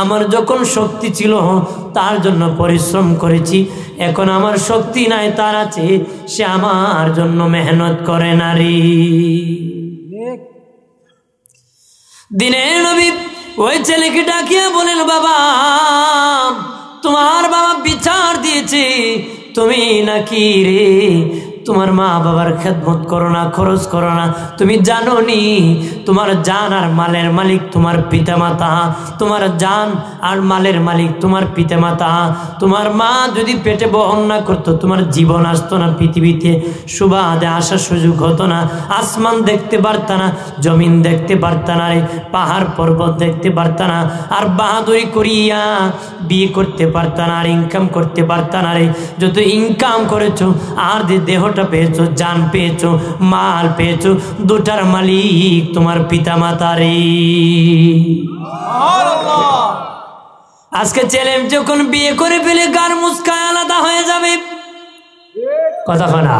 Speaker 1: আমার যখন শক্তি ছিল তার জন্য পরিশ্রম করেছি, এখন আমার শক্তি নাই, তার আছে, সে আমার জন্য মেহনত করে নারী। দিনের নবী ওই ছেলেকে ডাকিয়া বলেন, বাবা তোমার বাবা বিচার দিয়েছে, তুমি নাকি রে তোমার মা বাবার খেদমত করো না, খরচ করো না। তুমি জানো নি তোমার জান আর মালের মালিক তোমার পিতামাতা, তোমার জান আর মালের মালিক তোমার পিতামাতা। তোমার মা যদি পেটে বহন না করতো তোমার জীবন আসতো না, পৃথিবীতে সুবাদে আসার সুযোগ হতো না, আসমান দেখতে পারতা না, জমিন দেখতে পারতা না রে, পাহাড় পর্বত দেখতে পারতা না, আর বাহাদুরি করিয়া বিয়ে করতে পারতা না, আর ইনকাম করতে পারতা না রে। যত ইনকাম করেছো আর যে দেহটা পেয়েছো, জান পেয়েছো, মাল পেয়েছো, দুটার মালিক তোমার পিতা মাতা রে। আজকে ছেলে যখন বিয়ে করে ফেলে গার মুস্কায় আলাদা হয়ে যাবে, কথা না,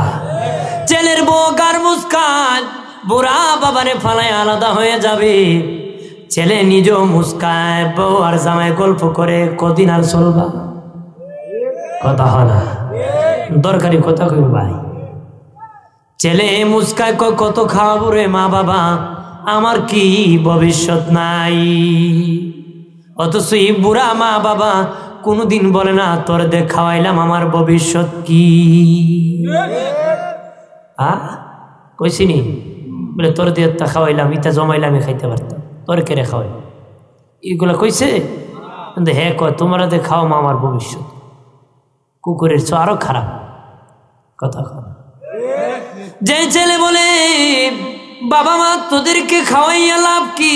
Speaker 1: ছেলের বউ গার মুস্কান বুড়া বাবারে ফালায় আলাদা হয়ে যাবে। ছেলে নিজেও মুস্কায়, বউ আর জামাই গল্প করে, কদিন আর চলবা, কথা না, দরকারি কথা কই ভাই। ছেলে মুস্কায় কত খাওয়াবো রে মা বাবা, আমার কি ভবিষ্যৎ নাই। অথচ এই বুড়া মা বাবা কোনোদিন বলে না তোর দেখ খাওয়াইলাম আমার ভবিষ্যৎ কি। কইছিনি বলে তোর দিয়ে খাওয়াইলাম, ইটা জমাইলে আমি খাইতে পারতাম, তোর কেড়ে খাওয়াই, এগুলো কইছে। কিন্তু হ্যাঁ কয় তোমরা দে খাও মা আমার ভবিষ্যৎ, কুকুরের চেয়ে আরো খারাপ, কথা কয়। যে ছেলে বলে বাবা মা তোদেরকে খাওয়াইয়া লাভ কি,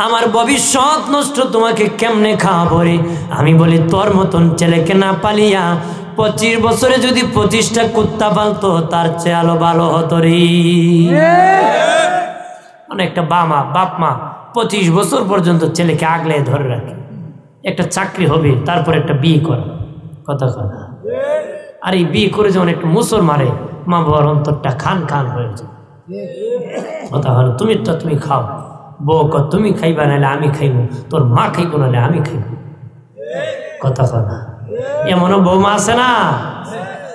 Speaker 1: আমার ভবিষ্যৎ নষ্ট, তোমাকে কেমনে খাওয়াবো রে। আমি বলি তোর মতন ছেলেকে না পালিয়া 25 বছরে যদি 25টা কুত্তা পালতো তার চেয়ে আলো ভালো হতো রে। অনেকটা বাপ মা 25 বছর পর্যন্ত ছেলেকে আগলে ধরে রাখে, একটা চাকরি হবে তারপর একটা বিয়ে করে, কথা কথা। আর এই বিয়ে করে যখন একটু মুসর মারে মা বাবার অন্তরটা খান খান হয়ে যায়, কথা হলো তুমি খাও, বউ তুমি খাইবা নাহলে আমি খাইব, তোর মা খাইব নাহলে আমি খাইব, কথা কথা। এমনও বৌমা আছে না,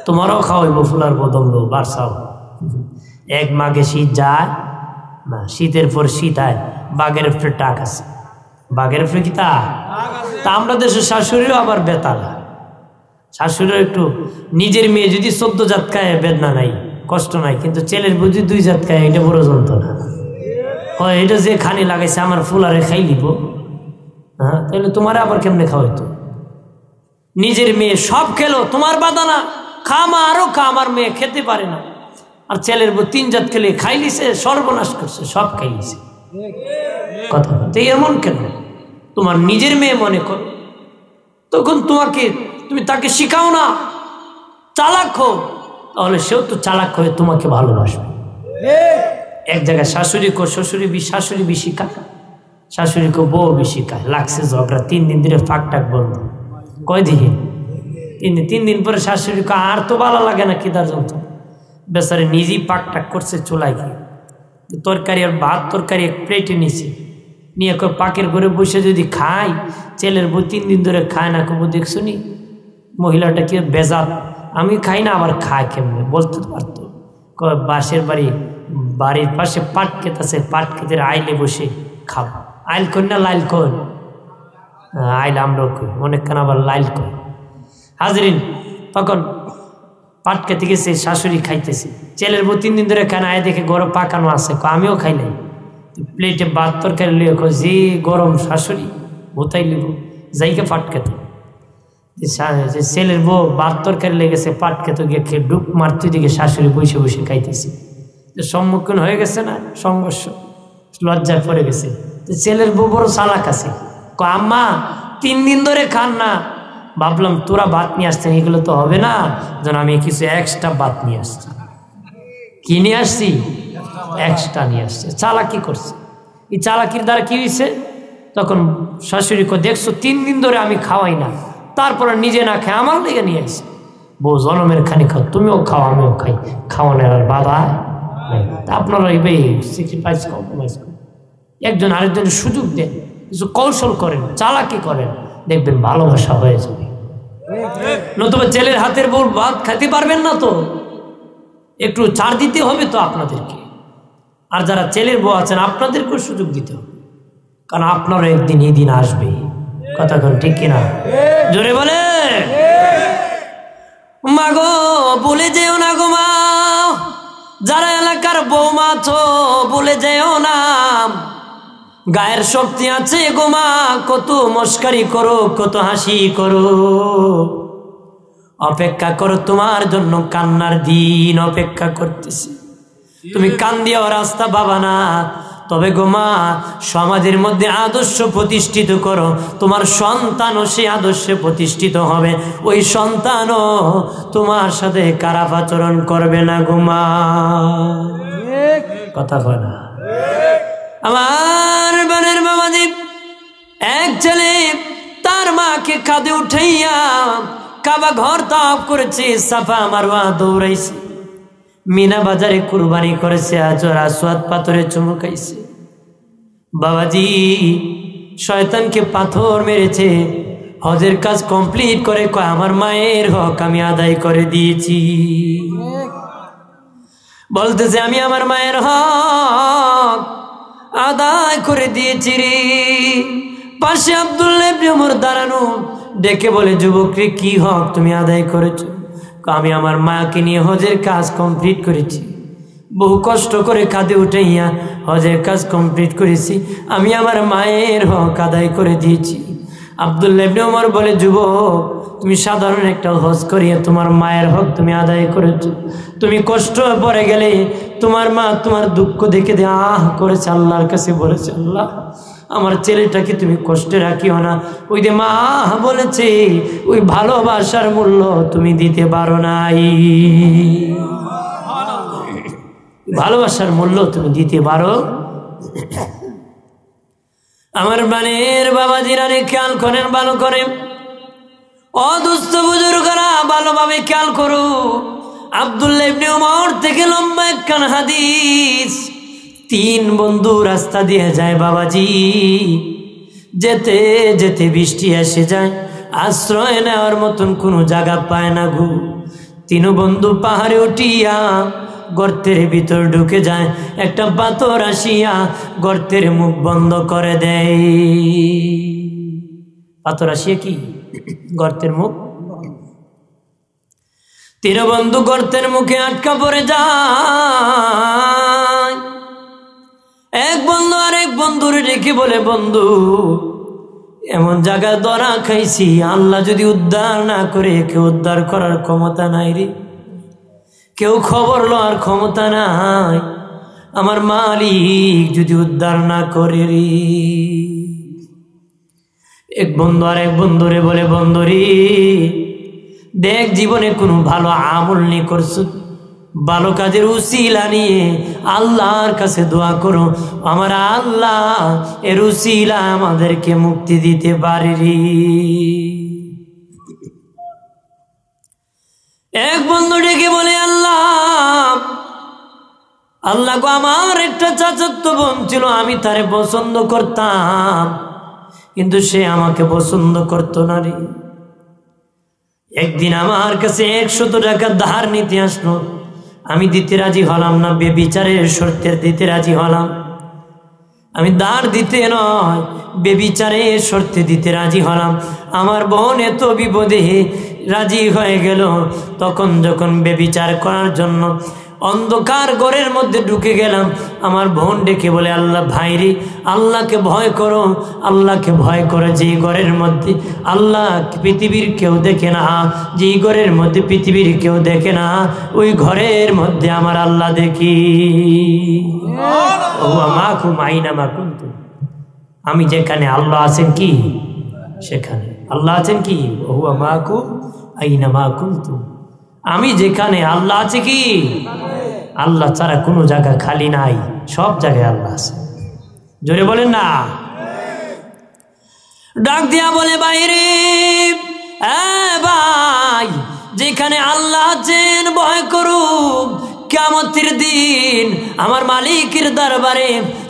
Speaker 1: তোমারও খাওয়াইব ফুলার বদল বারসাও। এক মাঘে শীত যায় না, শীতের পর শীত আয়, বাঘের উপরে টাক আছে, বাঘের উপরে কি তা আমরা দেশের শাশুড়িও আবার বেতালা, শাশুড়িও একটু নিজের মেয়ে যদি 14 জাত খায় বেদনা নাই, কষ্ট নাই, কিন্তু ছেলের বুঝি 2 জাত খায়, এটা বড় যন্ত্রণা হয়। এটা যে খানি লাগাইছে আমার ফুলারে খাই লিব, হ্যাঁ তাহলে তোমার আবার কেমনে খাওয়াইতো। নিজের মেয়ে সব খেলো, তোমার বাদানা খামা আরো খা, আমার মেয়ে খেতে পারে না, আর ছেলের বউ 3 জাত খেলে খাইলিছে, সর্বনাশ করছে, সব খাইলিছে, কথা বলতে। এমন কেন, তোমার নিজের মেয়ে মনে করো, তখন তুমি তাকে শিখাও না চালাক হো, তাহলে সেও তো চালাক হয়ে তোমাকে ভালোবাসবে। এক জায়গায় শাশুড়ি শাশুড়ি বেশি খায়, শাশুড়িকে বউ বেশি খায়, লাগছে ঝগড়া, 3 দিন ধরে ফাঁকটাক বন্ধ, কয়দিন 3 দিন পরে শাশুড়িকে আর তো ভালো লাগে না, কিদার যন্ত্র, বেচারে নিজেই পাকটাক করছে চুলায় গিয়ে, তরকারি আর ভাত তরকারি এক প্লেটে নিছে, নিয়ে পাকের ঘরে বসে যদি খাই, ছেলের বউ 3 দিন ধরে খায় না, কবু দেখছো নি মহিলাটা কি বেজাত, আমি খাই না আবার খায় কেমনে, বলতে পারতো। বাসের বাড়ির পাশে পাট ক্ষেত আছে, পাট ক্ষেতের আইলে বসে খাব, আইল কই না লাইল কই, আইল আমরাও কই, অনেকক্ষণ আবার লাইল কই। হাজরিন, তখন পাট খেতে গেছে, শাশুড়ি খাইতেছে, ছেলের বউ 3 দিন ধরে খায় না, আয় দেখে গরম পাকানো আছে, আমিও খাই নাই, প্লেটে ভাত তরকারি লিয়ে যে গরম শাশুড়ি ভোতাই লিব যাইকে পাট খেতে, ছেলের বউ ভাত তরকারি লেগেছে, পাট খেতে গিয়ে খেয়ে ডুব মারতে দিকে শাশুড়ি বসে বসে খাইতেছে, সম্মুখীন হয়ে গেছে না সংঘর্ষ, লজ্জায় পড়ে গেছে। ছেলের বউ বড় চালাক আছে, আম্মা 3 দিন ধরে খান না। ভাবলাম তোরা ভাত নিয়ে আসছেন, এগুলো তো হবে না, যেন আমি কিছু এক্সট্রা ভাত নিয়ে আসছি। কি নিয়ে আসছি? এক্সট্রা নিয়ে আসছে। চালাকি করছে। এই চালাকির দ্বারা কি হয়েছে? তখন শাশুড়িকে দেখছো 3 দিন ধরে আমি খাওয়াই না, তারপরে নিজে না খাই আমার লেগে নিয়ে আসছে। বউ জনমের খানি খাও, তুমিও খাও আমিও খাই, খাওয়ানোর আর বাধা নেই। আপনারা স্যাক্রিফাইস কম্প্রোমাইজ করেন, একজন আরেকজনের সুযোগ দেন, কিছু কৌশল করেন, চালাকি করেন, দেখবেন ভালোবাসা হয়ে যাবে। নতুবা ছেলের হাতের বউ ভাত খেতে পারবেন না, তো একটু ছাড় দিতে হবে তো আপনাদেরকে। আর যারা ছেলের বউ আছেন আপনাদেরকেও সুযোগ দিতে হবে, কারণ আপনারও একদিন এই দিন আসবে। কথা কোন ঠিক কিনা? জোরে বলে। মা গো বলে যেও না গো মা, যারা এলাকার বৌমা আছো বলে যেও না, গায়ের শক্তি আছে গো মা, কত মস্কারি করো, কত হাসি করো, অপেক্ষা করো তোমার জন্য, কান্নার দিন অপেক্ষা করতেছি। তুমি কান্দিয়াও রাস্তা পাবা না, তবে গো মা সমাজের মধ্যে আদর্শ প্রতিষ্ঠিত করো, তোমার সন্তানও সে আদর্শে প্রতিষ্ঠিত হবে, ওই সন্তানও তোমার সাথে খারাপ আচরণ করবে না গো মা। কথা কয় না? আমার বোনের বাবাজি, এক ছেলে তার মাকে কাঁধে উঠাইয়া কাবা ঘর তাওয়াফ করেছে, সাফা মারওয়া দৌড়াইছে, মিনা বাজারে কুরবানি করেছে, হাজর আসওয়াদ পাথরে চুমু খাইছে। বাবাজি শয়তানকে পাথর মেরেছে, হজের কাজ কমপ্লিট করে কয় আমার মায়ের হক আমি আদায় করে দিয়েছি। বলতেছে আমি আমার মায়ের হক আদায় করে দিয়েছি রে। পাশে আব্দুল্লাহ ইবনে ওমর দাঁড়ানো, ডেকে বলে যুবক রে কি হক তুমি আদায় করেছো? আমি আমার মাকে নিয়ে হজের কাজ কমপ্লিট করেছি, বহু কষ্ট করে কাঁধে উঠাইয়া হজের কাজ কমপ্লিট করেছি, আমি আমার মায়ের হক আদায় করে দিয়েছি। আব্দুল্লাহ ইবনে ওমর বলে যুবক তুমি সাধারণ একটা হজ করিয়া তোমার মায়ের হক তুমি আদায় করেছো, তুমি কষ্ট পড়ে গেলে তোমার মা তোমার দুঃখ দেখে দিয়ে আহ করেছে, আল্লাহর কাছে বলেছে আল্লাহ আমার ছেলেটাকে তুমি কষ্টে রাখিও না। ওই যে মা বলেছে ওই ভালোবাসার মূল্য তুমি দিতে পারো নাই, ভালোবাসার মূল্য তুমি দিতে পারো। আমার বানের বাবাজিরা রে খেয়াল করেন, ভালো করেন, অদুস্থ বুজুর্গরা ভালোভাবে খেয়াল করো। আব্দুল্লাহ ইবনে ওমর থেকে লম্বা একখান হাদিস। 3 বন্ধু রাস্তা দিয়ে যায় বাবাজি, যেতে যেতে বৃষ্টি এসে যায়, আশ্রয় নেওয়ার মতন কোনো জায়গা পায় না গো। 3 বন্ধু পাহাড়ে উঠিয়া গর্তের ভিতর ঢুকে যায়, একটা পাথর আসিয়া গর্তের মুখ বন্ধ করে দেয়। পাথর আসিয়া কি গর্তের মুখ, 3 বন্ধু গর্তের মুখে আটকা পড়ে যায়। এক বন্ধু আরেক বন্ধুর রেখে বলে বন্ধু এমন জায়গায় ধরা খাইছি, আল্লাহ যদি উদ্ধার না করে, কেউ উদ্ধার করার ক্ষমতা নাই রে, কেউ খবর লওয়ার ক্ষমতা নাই, আমার মালিক যদি উদ্ধার না করে রে। এক বন্ধু আর এক বন্ধুরে বলে বন্ধুরে দেখ জীবনে কোনো ভালো আমল নিয়ে করছো, ভালো কাজের উসিলা নিয়ে আল্লাহর কাছে দোয়া করো, আমার আল্লাহ এর উসিলা আমাদেরকে মুক্তি দিতে পারে রে। এক বন্ধু ডেকে বলে আল্লাহ আল্লাহ গো আমার একটা চাচাতো বোন ছিল, আমি তারে পছন্দ করতাম কিন্তু সে আমাকে পছন্দ করতো না রে। একদিন আমার কাছে 100 টাকা ধার নিতে আসলো, আমি দিতে রাজি হলাম না, বেবিচারের শর্তে দিতে রাজি হলাম। আমি ধার দিতে নয় বেবিচারের শর্তে দিতে রাজি হলাম। আমার বোন এত বিপদে রাজি হয়ে গেল, তখন যখন বেবিচার করার জন্য অন্ধকার ঘরের মধ্যে ঢুকে গেলাম, আমার বোন ডেকে বলে আল্লাহ ভাইরে আল্লাহকে ভয় করো, আল্লাহকে ভয় করো, যেই ঘরের মধ্যে আল্লাহ পৃথিবীর কেউ দেখে না, যেই ঘরের মধ্যে পৃথিবীর কেউ দেখে না, ওই ঘরের মধ্যে আমার আল্লাহ দেখি। ও মাকুম আইনা মাকুম, আমি যেখানে আল্লাহ আছেন কি সেখানে, আল্লাহ আছেন কি হুয়া মাকুম আইনা মা কুনতুম, আমি যেখানে আল্লাহ আছে কি, আল্লাহ ছাড়া কোনো জায়গা খালি নাই, সব জায়গায় আল্লাহ আছে। জোরে বলেন না। ডাক দিয়া বলে বাইরে ভাই, যেখানে আল্লাহ আছেন ভয় করুক, কিয়ামতের দিন আমার মালিকের দরবারে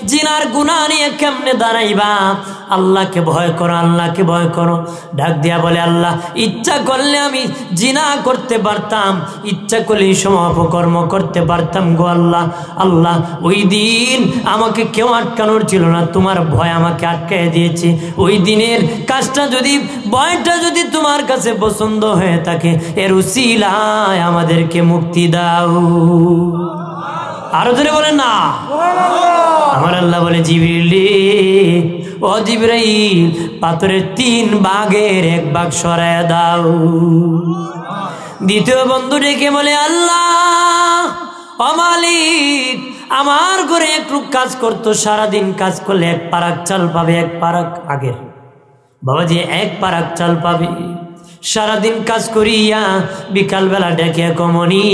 Speaker 1: জিনার গুনাহ নিয়ে কেমনে দাঁড়াইবা? আল্লাহকে ভয় করো, আল্লাহকে ভয় করো। ডাক দিয়া বলে আল্লাহ, ইচ্ছা করলে আমি জিনা করতে পারতাম, ইচ্ছা করলে সময় অপকর্ম করতে পারতাম গো আল্লাহ। আল্লাহ ওই দিন আমাকে কেউ আটকানোর ছিল না, তোমার ভয় আমাকে আটকায় দিয়েছে। ওই দিনের কাজটা যদি, ভয়টা যদি তোমার কাছে পছন্দ হয়ে থাকে, এর উসিলায় আমাদেরকে মুক্তি দাও। আরো ধরে বলেন না। আমার আল্লাহ বলে জিবরিল ও জিবরাইল, পাথরের 3 ভাগের 1 ভাগ সরায় দাও। দ্বিতীয় বন্ধু ডেকে বলে আল্লাহ ও মালিক, আমার ঘরে একটু কাজ করতো, সারাদিন কাজ করলে 1 পারাক চাল পাবে, 1 পারাক আগের বাবাজি 1 পারাক চাল পাবে। সারাদিন কাজ করিয়া বিকালবেলা ডেকে কমনি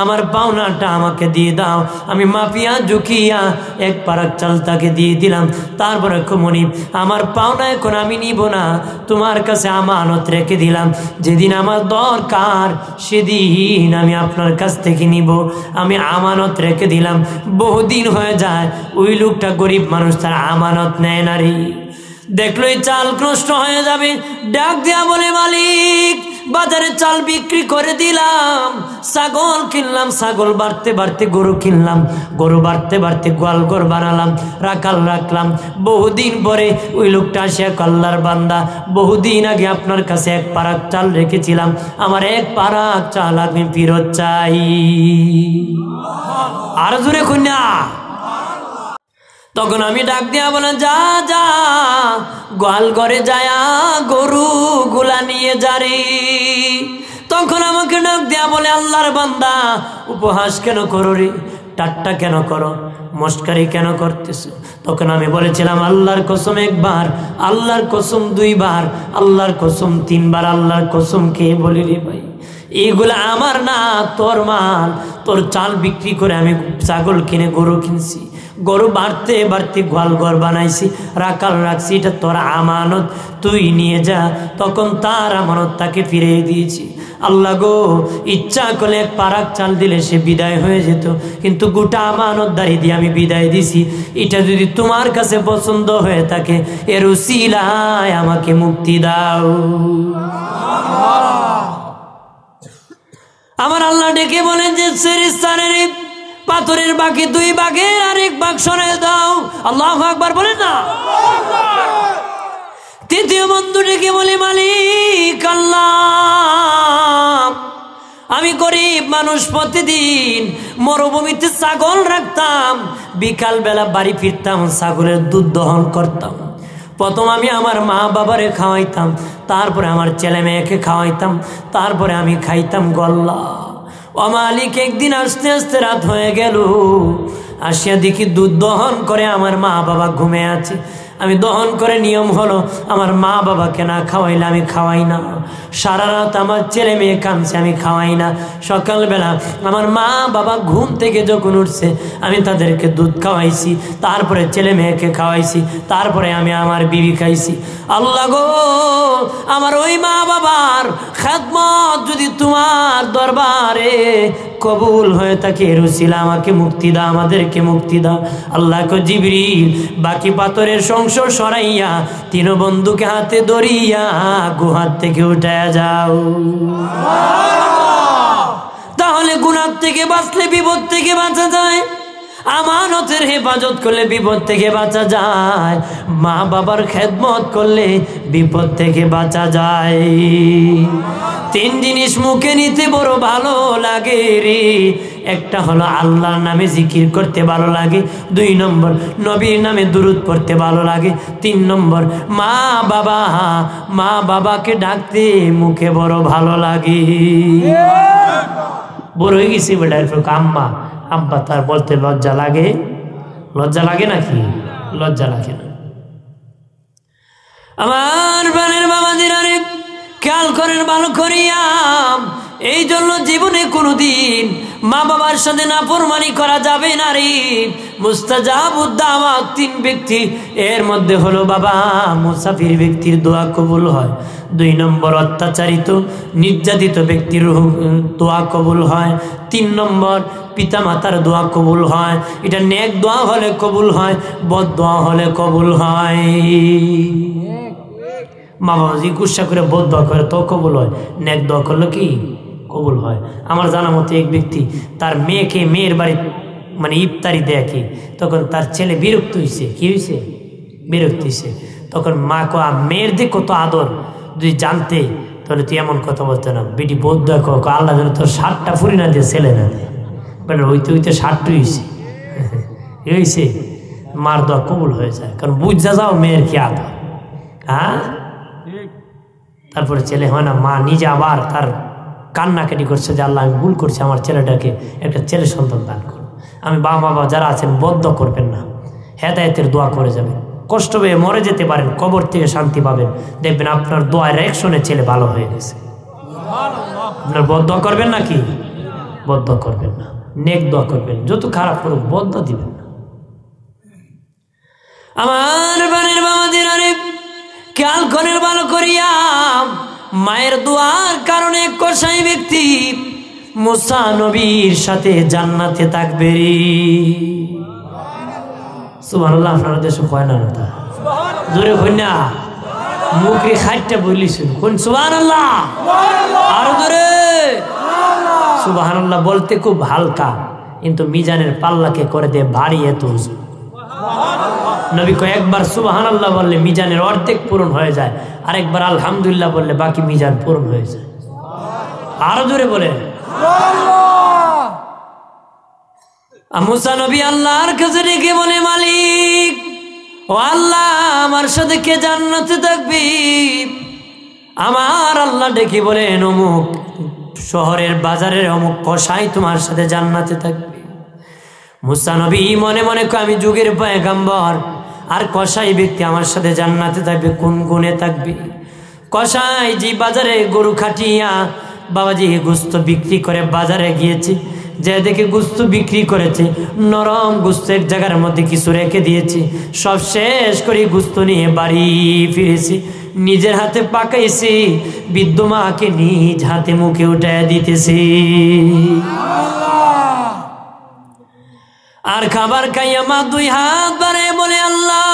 Speaker 1: আমার পাওনাটা আমাকে দিয়ে দাও। আমি মাপিয়া ঝুঁকিয়া 1 পারাক চাল তাকে দিয়ে দিলাম। তারপরে কমনি আমার পাওনা এখন আমি নিব না, তোমার কাছে আমানত রেখে দিলাম, যেদিন আমার দরকার সেদিন আমি আপনার কাছ থেকে নিব, আমি আমানত রেখে দিলাম। বহুদিন হয়ে যায়, ওই লোকটা গরিব মানুষ, তার আমানত নেয় না রে। দেখলো এই চাল নষ্ট হয়ে যাবে, ডাক দিয়া বলে মালিক, বাজারে চাল বিক্রি করে দিলাম, ছাগল কিনলাম, ছাগল বাড়তে বাড়তে গরু কিনলাম, গরু বাড়তে বাড়তে গোয়াল ঘর বানালাম, রাখাল রাখলাম। বহুদিন পরে ওই লোকটা আসে, আল্লাহর বান্দা, বহুদিন আগে আপনার কাছে 1 পারাক চাল রেখেছিলাম, আমার 1 পারাক চাল আমি ফেরত চাই। আর জোরে কন্যা। তখন আমি ডাক দিয়া বলেন, যা যা গোয়াল ঘরে যায়া গরু গুলা নিয়ে যারে। তখন আমাকে ডাক দিয়া বলে, আল্লাহর বান্দা, উপহাস কেন করো রে, ঠাট্টা কেন করো, মস্কারি কেন করতেছ? তখন আমি বলেছিলাম, আল্লাহর কসম 1 বার, আল্লাহর কসম 2 বার, আল্লাহর কসম 3 বার, আল্লাহর কসম কে বলি রে ভাই, এইগুলা আমার না, তোর মাল। তোর চাল বিক্রি করে আমি ছাগল কিনে গরু কিনছি, গরু বাড়তে বাড়তে গোয়াল ঘর বানাইছি, রাখাল রাখছি, এটা তোর আমানত, তুই নিয়ে যা। তখন তার আমানত তাকে ফিরিয়ে দিয়েছি। আল্লাহ গো, ইচ্ছা করলে 1 পারাক চাল দিলে সে বিদায় হয়ে যেত, কিন্তু গোটা আমানত দাঁড়িয়ে দিয়ে আমি বিদায় দিছি। এটা যদি তোমার কাছে পছন্দ হয়ে থাকে, এর উসিলায় আমাকে মুক্তি দাও। আমার আল্লাহ ডেকে বলেন যে ফেরেশতাদের পাথরের বাকি 2 ভাগের আর 1 ভাগ সরায় দাও। আল্লাহু আকবার বলেন না। তৃতীয় বন্ধু ডেকে বলে, মালিক আল্লাহ, আমি গরিব মানুষ, প্রতিদিন মরুভূমিতে ছাগল রাখতাম, বিকাল বেলা বাড়ি ফিরতাম, ছাগলের দুধ দহন করতাম। প্রথম আমি আমার মা বাবারে খাওয়াইতাম, তারপরে আমার ছেলে মেয়েকে খাওয়াইতাম, তারপরে আমি খাইতাম। গল্লা ও মালিক, একদিন আস্তে আস্তে রাত হয়ে গেল, আসিয়া দেখি দুধ দহন করে আমার মা বাবা ঘুমিয়ে আছে। আমি দহন করে, নিয়ম হলো আমার মা বাবাকে না খাওয়াইলে আমি খাওয়াই না। সারা রাত আমার ছেলে মেয়ে কাঁদছে, আমি খাওয়াই না। সকালবেলা আমার মা বাবা ঘুম থেকে যখন উঠছে, আমি তাদেরকে দুধ খাওয়াইছি, তারপরে ছেলে মেয়েকে খাওয়াইছি, তারপরে আমি আমার বিবি খাইছি। আল্লাহ গো, আমার ওই মা বাবার খেদমত যদি তোমার দরবারে কবুল হয়ে থাকে, রুসিলা আমাকে মুক্তি দাও, আমাদেরকে মুক্তি দাও। আল্লাহ কো, জিবরিল, বাকি পাথরের সংসার সরাইয়া 3 বন্ধুকে হাতে ধরিয়া গুহার থেকে উঠায়া যাও। তাহলে গুনাহ থেকে বাঁচলে বিপদ থেকে বাঁচা যায়, আমানতের হেফাজত করলে বিপদ থেকে বাঁচা যায়, মা বাবার খেদমত করলে বিপদ থেকে বাঁচা যায়। 3 জিনিস মুখে নিতে বড় ভালো লাগে রে। একটা হলো আল্লাহর নামে জিকির করতে ভালো লাগে, 2 নম্বর নবীর নামে দুরূদ পড়তে ভালো লাগে, 3 নম্বর মা বাবাকে ডাকতে মুখে বড় ভালো লাগে। বড় হয়ে গেছি বেটার আম্মা আব্বা, তার বলতে লজ্জা লাগে? লজ্জা লাগে নাকি? লজ্জা লাগে না। আমার প্রাণের বাবাজিরা রে, খেয়াল করেন ভালো করিয়া। এই জন্য জীবনে কোনোদিন মা বাবার সাথে নাফরমানি করা যাবে না রে। মুস্তাজাবুদ দাওয়াত 3 ব্যক্তি, এর মধ্যে হলো বাবা মুসাফির ব্যক্তির দোয়া কবুল হয়। 2 নম্বর অত্যাচারিত নির্যাতিত ব্যক্তির দোয়া কবুল হয়। 3 নম্বর পিতা মাতার দোয়া কবুল হয়। এটা নেক দোয়া হলে কবুল হয়, বদ দোয়া হলে কবুল হয়। মা বাবা যদি গুসা করে বদ দোয়া করে তো কবুল হয়, নেক দোয়া করলে কি কবুল হয়। আমার জানা মতে এক ব্যক্তি তার মেয়েকে মেয়ের বাড়ি মানে ইফতারি দেখে, তখন তার ছেলে বিরক্ত হয়েছে। কি হয়েছে? বিরক্ত হয়েছে। তখন মা কয়া মেয়ের দিকে কত আদর, যদি জানতে তাহলে তুই এমন কথা বলতে না। বেটি বোধ দোয়া কর, আল্লাহ যেন তোর 7টা ফুরি না দিয়ে ছেলে না দেয়। বেটা হইতে হইতে 7টা হয়েছে, হয়েছে মার দোয়া কবুল হয়ে যায়, কারণ বুঝা যাও মেয়ের কি আদর। হ্যাঁ, তারপরে ছেলে হয় না, মা নিজে আবার তার কান্নাকাটি করছে যে আল্লাহ আমি ভুল করছি, আমার ছেলেটাকে একটা ছেলে সন্তান দান করো। আমি বাবা যারা আছেন বদ্ধ করবেন না, হেদায়েতের দোয়া করে যাবেন। কষ্ট পেয়ে মরে যেতে পারেন, কবর থেকে শান্তি পাবেন, দেখবেন আপনার দোয়ার অ্যাকশনে ছেলে ভালো হয়ে গেছে। আপনার বদ্ধ করবেন না, কি বদ্ধ করবেন না, নেক দোয়া করবেন। যত খারাপ করুক বদ্ধ দিবেন না। আমার বানের বাবাদের আরে খেয়াল করেন ভালো করিয়া। মায়ের দোয়ার কারণে কসাই ব্যক্তি মুসা নবীর সাথে জান্নাতে থাকবে রে। সুবহানাল্লাহ। আপনার দেশে কয় না তা জোরে কই না, মুখে খাইটা বলিছেন কোন সুবহানাল্লাহ, আরো জোরে সুবহানাল্লাহ। বলতে খুব হালকা, কিন্তু মিজানের পাল্লাকে করে দে ভারী। এত নবী কয়েকবার সুবহানাল্লাহ বললে মিজানের অর্ধেক পূরণ হয়ে যায়, আরেকবার আলহামদুলিল্লাহ বললে বাকি মিজান পূরণ হয়ে যায়। আরো জোরে বলে মুসা নবী আল্লাহর কাছে ডেকে বলে, মালিক ও আল্লাহ, আমার সাথে কে জান্নাতে থাকবি? আমার আল্লাহ ডেকে বলেন, অমুক শহরের বাজারের অমুক কসাই তোমার সাথে জান্নাতে থাকবে। মুসা নবী মনে মনে কয় আমি যুগের পয়গম্বর, আর কসাই ব্যক্তি আমার সাথে জান্নাতে থাকবে কোন গুণে থাকবে? কসাই যে বাজারে গরু খাটিয়া বাবাজি গোস্ত বিক্রি করে বাজারে গিয়েছে, যে দেখে গোস্ত বিক্রি করেছে নরম গোস্ত এক জায়গার মধ্যে কিছু রেখে দিয়েছে, সব শেষ করে গোস্ত নিয়ে বাড়ি ফিরেছে, নিজের হাতে পাকাইছে, বৃদ্ধ মাকে নিজ হাতে মুখে উঠায় দিতেছে। আর খাবার খাইয়া মা 2 হাত বাড়ায় বলে, আল্লাহ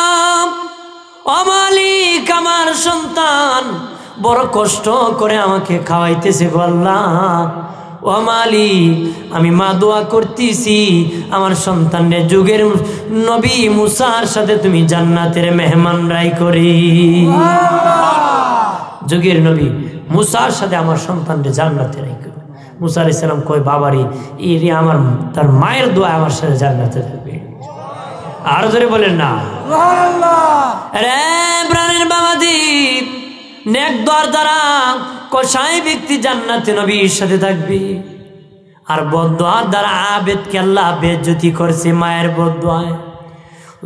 Speaker 1: ও মালিক, আমার সন্তান বড় কষ্ট করে আমাকে খাওয়াইতেছে গো আল্লাহ। ও মালিক, আমি মা দোয়া করতেছি আমার সন্তানের যুগের নবী মুসার সাথে তুমি জান্নাতের মেহমান রাই করি। যুগের নবী মুসার সাথে আমার সন্তানকে জান্নাতে রাই করি। মুসা আলাইহিস সালাম কই, বাবারি এই রে আমার তার মায়ের দোয়া আমার সাথে জান্নাতে থাকবে। আর জোরে বলেন না সুবহানাল্লাহ। রে প্রাণের বাবাজি, নেক দোয়ার দ্বারা কসাই ব্যক্তি জান্নাতে নবীর সাথে থাকবে, আর বদদোয়ার দ্বারা আবেদকে আল্লাহ বেজ্জতি করছে মায়ের বদদোয়ায়।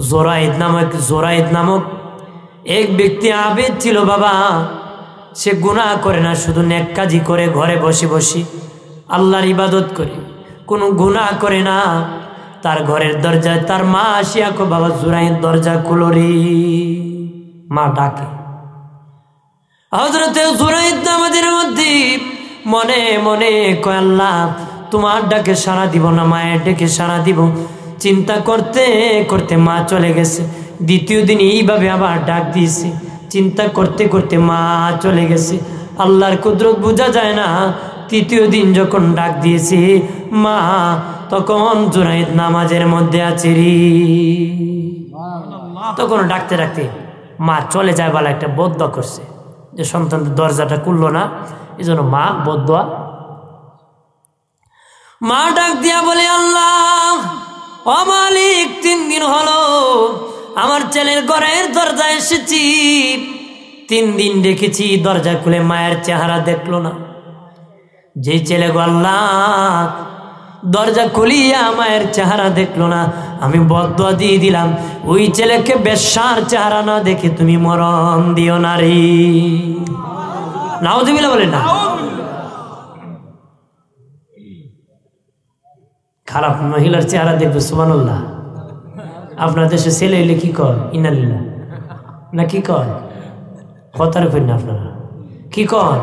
Speaker 1: জোরাইদ নামক এক ব্যক্তি আবেদ ছিল বাবা। সে গুনাহ করে না, শুধু নেক কাজই করে, ঘরে বসে বসে আল্লাহর ইবাদত করে, কোনো গুনাহ করে না। তার ঘরের দরজায় তার মা আসিয়া কো, বাবা জোরাইদ দরজা খুলো রে। মা ডাকে। হযরতে জোরাইদ আমাদের মধ্যে মনে মনে কয়, আল্লাহ তোমার ডাকে সাড়া দিব না, মায়ের ডাকে সাড়া দিব। চিন্তা করতে করতে মা চলে গেছে। দ্বিতীয় দিন এইভাবে আবার ডাক দিয়েছে, চিন্তা করতে করতে মা চলে গেছে। আল্লাহর কুদরত বোঝা যায় না। তৃতীয় দিন যখন ডাক দিয়েছে মা, তখন জোরাইদ নামাজের মধ্যে আছে রে। তখন ডাকতে ডাকতে মা চলে যায়, বলে একটা বদদোয়া করছে যে সন্তানদের দরজাটা খুললো না, এই জন্য মা বদদোয়া। মা ডাক দিয়া বলে, আল্লাহ ও মালিক, 3 দিন হলো আমার ছেলের ঘরের দরজা এসেছি, 3 দিন দেখেছি দরজা খুলে মায়ের চেহারা দেখলো না। যে ছেলে গো আল্লাহ দরজা খুলিয়া মায়ের চেহারা দেখলো না, আমি বদদুয়া দিয়ে দিলাম, ওই ছেলেকে বেশ্যার চেহারা না দেখে তুমি মরণ দিও নারী। নাউজুবিল্লাহ বলেন না। খারাপ মহিলার চেহারা দেখবে, সুবহানাল্লাহ। আপনার দেশে ছেলে হইলে কি কয়? ইন্নালিল্লাহ না কি কয়? কথার কই না আপনারা কি কয়?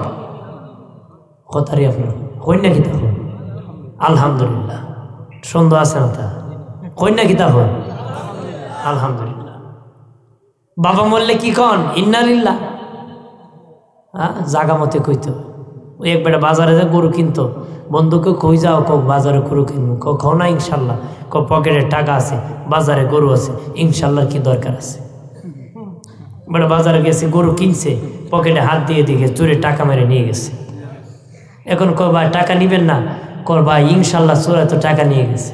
Speaker 1: কথারই আপনার কই না কি তখন? আলহামদুলিল্লাহ, সুন্দর আছে না তা? কই না কি তখন? আলহামদুলিল্লাহ। বাবা মরলে কি কন? ইন্নালিল্লাহ। হ্যাঁ, জাগা মতে কইতো। ওই একবার বাজারে যা গরু কিনতো, বন্ধুকে কই যাও, কক বাজারে গরু কিনবো, কও না ইনশাল্লাহ, পকেটে টাকা আছে, বাজারে গরু আছে, ইনশাল্লাহ কি দরকার আছে? বড় বাজারে গেছে, গরু কিনছে, পকেটে হাত দিয়ে দিকে চোরে টাকা মেরে নিয়ে গেছে। এখন কো ভাই টাকা নিবেন না? কর ভাই ইনশাল্লাহ চোরা তো টাকা নিয়ে গেছে।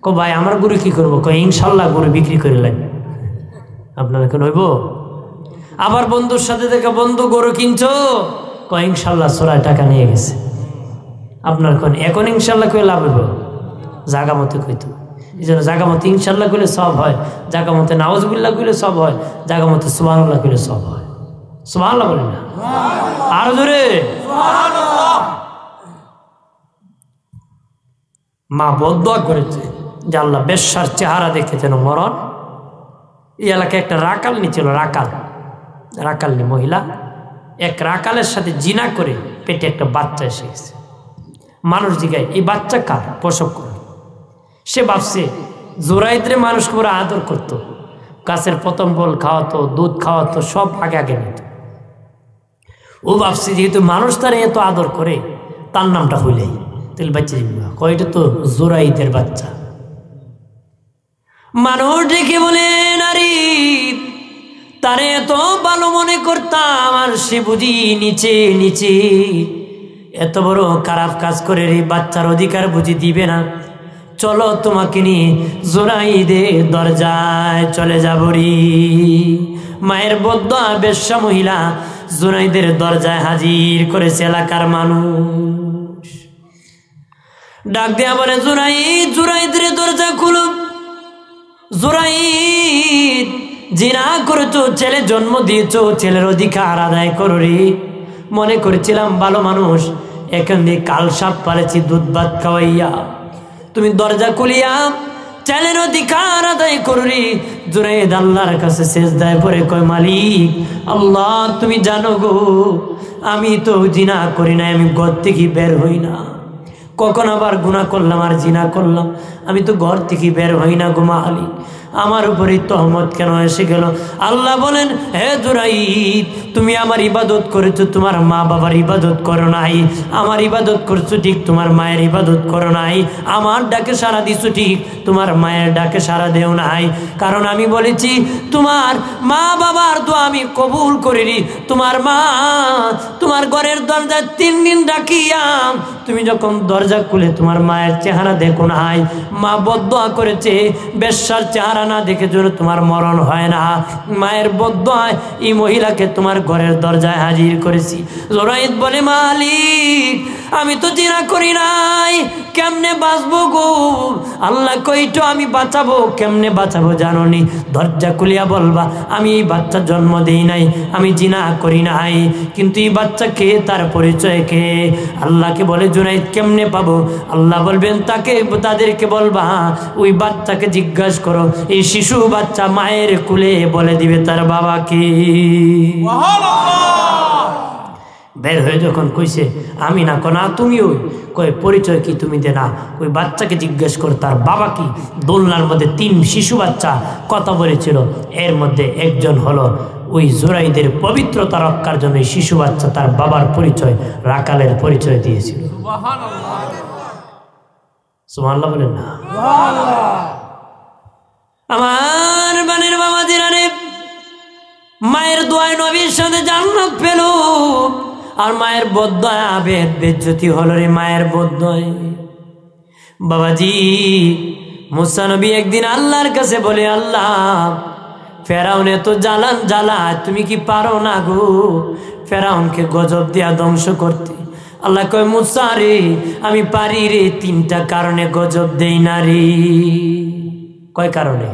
Speaker 1: কো ভাই আমার গরু কি করবো? কয় ইনশাল্লাহ গরু বিক্রি করে লাগবে। আপনার এখন হইব? আবার বন্ধুর সাথে দেখে, বন্ধু গরু কিনছো? কয় ইনশাল্লাহ চোরায় টাকা নিয়ে গেছে। আপনার কোন এখন ইনশাল্লাহ কই লাভ হইব? জাগা মতে কইতো। এই জন্য জাগা মতে ইনশাল্লাহ কইলে সব হয়, জাগা মতে নাউজুবিল্লাহ কইলে সব হয়, জাগা মতে সুবহানাল্লাহ কইলে সব হয়। সুবহানাল্লাহ বলেন না? আর জোরে সুবহানাল্লাহ। মা বদদুয়া করেছে যে আল্লাহ বেশ্যার চেহারা দেখে যেন মরণ। এই এলাকায় একটা রাকালনি ছিল, রাকালনি মহিলা। এক রাকালের সাথে জিনা করে পেটে একটা বাচ্চা এসে গেছে। মানুষ জিগায় এই বাচ্চা কার? প্রসব করে। সে ভাবছে জোরাইদরে মানুষ করে আদর করতো, গাছের প্রথম বল খাওয়াতো, দুধ খাওয়াতো, সব আগে আগে নিত। ও ভাবছে যেহেতু মানুষ তার এত আদর করে, তার নামটা হইলেই তাহলে বাচ্চা কয় এটা তো জোরাইদের বাচ্চা। মানুষ ডেকে বলে নারী, তারে এত ভালো মনে করতাম, আর সে বুঝি নিচে নিচে এত বড় খারাপ কাজ করে রে, বাচ্চার অধিকার বুঝি দিবে না। চলো তোমাকে নিয়ে জোরাইদের দরজায় চলে যাব রে। মায়ের বদদুয়া বেশ্যা মহিলা জোরাইদের দরজায় হাজির করেছে এলাকার মানুষ। ডাক দেয়া বলে, জোরাইদ, জোরাইদের দরজা খুলো। জোরাইদ, জিনা করেছো, ছেলে জন্ম দিয়েছো, ছেলের অধিকার আদায় করো রে। মনে করেছিলাম ভালো মানুষ, এখান দিয়ে কাল সাপ পালেছি দুধ ভাত খাওয়াইয়া। তুমি দরজা খুলিয়া ছেলের অধিকার আদায় করো রে। জোরাইদ আল্লাহর কাছে সেজদায় পড়ে কয়, মালিক আল্লাহ, তুমি জানো গো, আমি তো জিনা করি না, আমি ঘর থেকে বের হই না। কখন আবার গুনাহ করলাম আর জিনা করলাম, আমি তো ঘর থেকে বের হই না গো মালিক, আমার উপরে তহমত কেন এসে গেল? আল্লাহ বলেন, হে জোরাইদ, তুমি আমার ইবাদত করেছো, তোমার মা বাবার ইবাদত করো নাই। আমার ইবাদত করছো ঠিক, তোমার মায়ের ইবাদত করো নাই। আমার ডাকে সাড়া দিছো ঠিক, তোমার মায়ের ডাকে সাড়া দেও নাই। কারণ আমি বলেছি তোমার মা বাবার দোয়া আমি কবুল করিনি। তোমার মা তোমার ঘরের দরজায় 3 দিন ডাকিয়া, তুমি যখন দরজা খুলে তোমার মায়ের চেহারা দেখো নাই। মা বদদুয়া করেছে বেশ্যার চেহারা না দেখে যেন তোমার মরণ হয় না। মায়ের বদদুয়ায় এই মহিলাকে তোমার ঘরের দরজায় হাজির করেছি। জোরাইদ বলে, মালিক আমি তো জিনা করি নাই, কেমনে বাঁচবো গো? আল্লাহ কইটো আমি বাঁচাবো, কেমনে বাঁচাবো জানোনি? দরজা খুলিয়া বলবা আমি এই বাচ্চা জন্ম দেই নাই, আমি জিনা করি নাই। কিন্তু এই বাচ্চা কে, তার পরিচয় কে? আল্লাহকে বলে, জোরাইদ কেমনে পাবো? আল্লাহ বলবেন তাদেরকে বলবা ওই বাচ্চাকে জিজ্ঞাসা করো, এই শিশু বাচ্চা মায়ের কুলে বলে দিবে তার বাবাকে। বের হয়ে যখন কইছে আমি না, কোনা তুমি, ওই কয় পরিচয় কি তুমি দে না, ওই বাচ্চাকে জিজ্ঞেস করো তার বাবা কি। দোলনার মধ্যে 3 শিশু বাচ্চা কথা বলেছিল, এর মধ্যে একজন হলো ওই জোরাইদের পবিত্রতা রক্ষার জন্য শিশু বাচ্চা তার বাবার পরিচয়, রাকালের পরিচয় দিয়েছিল। সুবহানাল্লাহ বলেন না? আমার বানের বাবা জিরানে মায়ের দোয়ায় নবীর সাথে জান্নাত পেল, আর মায়ের বদদোয়া বেজ্জতি হলো রে। মায়ের বদদোয়ায় বাবাজি মুসা নবী একদিন আল্লাহর কাছে বলে, আল্লাহ ফেরাউন এত জ্বালান জ্বালা, তুমি কি পারো না গো ফেরাউনকে গজব দিয়া ধ্বংস করতে? আল্লাহ কয়, মুসা রে আমি পারি রে, 3টা কারণে গজব দেই না রে। কয় কারণে?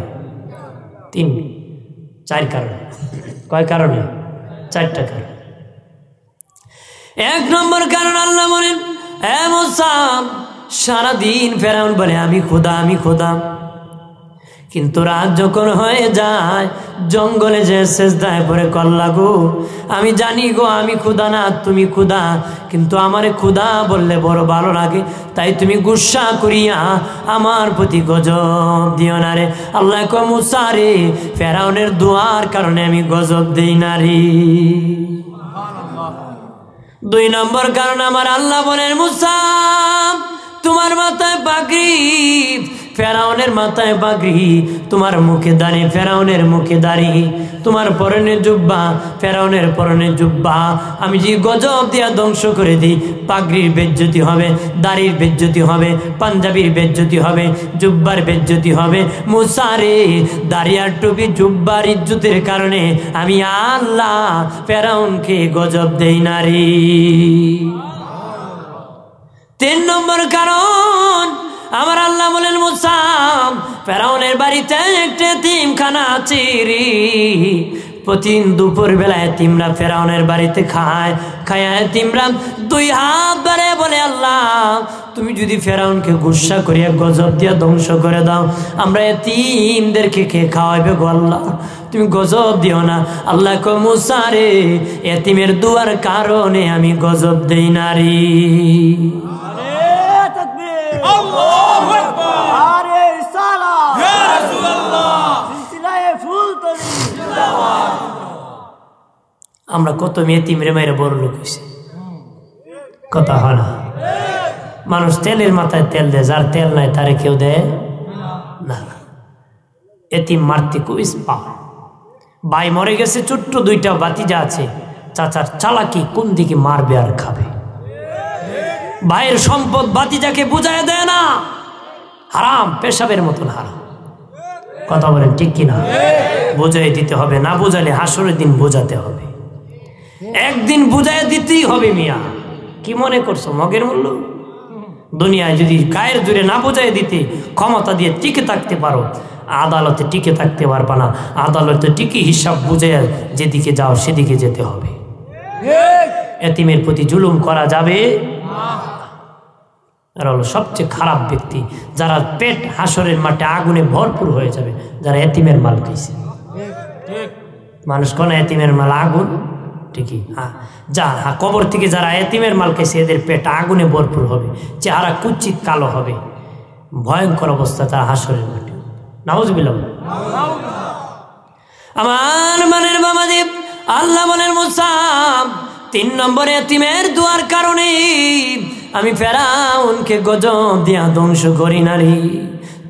Speaker 1: 4 কারণে। কয় কারণে? 4টা কারণ। 1 নম্বর কারণ আল্লাহ বলেন, হে মূসা, সারাদিন ফেরাউন বলে আমি খোদা, আমি খোদা, কিন্তু রাত যখন হয়ে যায় জঙ্গলে যে সেজদায় পড়ে কল্লা গো, আমি জানি গো আমি খোদা না, তুমি খোদা, কিন্তু আমারে খোদা বললে বড় ভালো লাগে, তাই তুমি গুসা করিয়া আমার প্রতি গজব দিও না রে। আল্লাহ কয় মূসা রে, ফেরাউনের দোয়ার কারণে আমি গজব দেই না রে। 2 নম্বর কারণ আমার আল্লাহ বলেন, মূসা তোমার মাথায় পাগড়ি, ফেরাউনের মাথায় পাগড়ি, তোমার মুখে দাড়ি, ফেরাউনের মুখে দাড়ি, তোমার পরনে জুব্বা, ফেরাউনের পরনে জুব্বা, আমি যে গজব দিয়া ধ্বংস করে দিই, পাগড়ির বেজ্জতি হবে, দাড়ির বেজ্জতি হবে, পাঞ্জাবির বেজ্জতি হবে, জুব্বার বেজ্জতি হবে। মূসা রে, দাড়ি আর টুপি জুব্বার ইজ্জতের কারণে আমি আল্লাহ ফেরাউনকে গজব দেই না রে। 3 নম্বর কারণ আমার আল্লাহ বলেন, মূসা ফেরাউনের বাড়িতে একটা এতিমখানা আছে রে, প্রতিদিন দুপুর বেলা এতিমরা ফেরাউনের বাড়িতে খায়, খায়া এতিমরা 2 হাত বাড়ে বলে, আল্লাহ তুমি যদি ফেরাউনকে গুসা করিয়া গজব দিয়া ধ্বংস করে দাও, আমরা এতিমদেরকে কে খাওয়াইবে গো আল্লাহ, তুমি গজব দিও না। আল্লাহ কয় মূসা রে, এতিমের দুয়ার কারণে আমি গজব দেই না রে। আমরা কত এতিমরে মেরে বড় লোক হয়েছে, কথা হয় না? মানুষ তেলের মাথায় তেল দেয়, যার তেল নাই তারে কেউ দেয় না। এতিম মারতে খুব স্পার। ভাই মরে গেছে, ছোট্ট 2টা বাতিজা আছে, চাচার চালাকি কোন দিকে মারবে আর খাবে। ভাইয়ের সম্পদ বাতিজাকে বুঝায় দেয় না, হারাম, পেশাবের মতন হারাম। কথা বলেন ঠিক কিনা? বুঝাই দিতে হবে, না বুঝালে হাসরের দিন বোঝাতে হবে, একদিন বুঝাই দিতেই হবে। মিয়া কি মনে করছো মগের মূল্য? দুনিয়ায় যদি গায়ের জোরে না বুঝাই দিতে ক্ষমতা দিয়ে টিকে থাকতে পারো, আদালতে টিকে থাকতে পারবা না। আদালতে টিকে হিসাব বুঝে যেদিকে যাও সেদিকে যেতে হবে। এতিমের প্রতি জুলুম করা যাবে এরা হলো সবচেয়ে খারাপ ব্যক্তি, যারা পেট হাসরের মাঠে আগুনে ভরপুর হয়ে যাবে, যারা এতিমের মাল খাইছে। মানুষ কোন এতিমের মাল আগুন, ঠিকই কবর থেকে যারা এতিমের মাল খাইছে এদের পেট আগুনে ভরপুর হবে, চেহারা কুচ্ছিত কালো হবে, ভয়ঙ্কর অবস্থা তারা হাসরের মাঠে। নাউজুবিল্লাহ। আমার মানের বাবাদেব, আল্লাহ বলেন মূসা 3 নম্বরে এতিমের দুয়ার কারণে আমি ফেরাউনকে গজব দিয়া ধ্বংস করি নারী।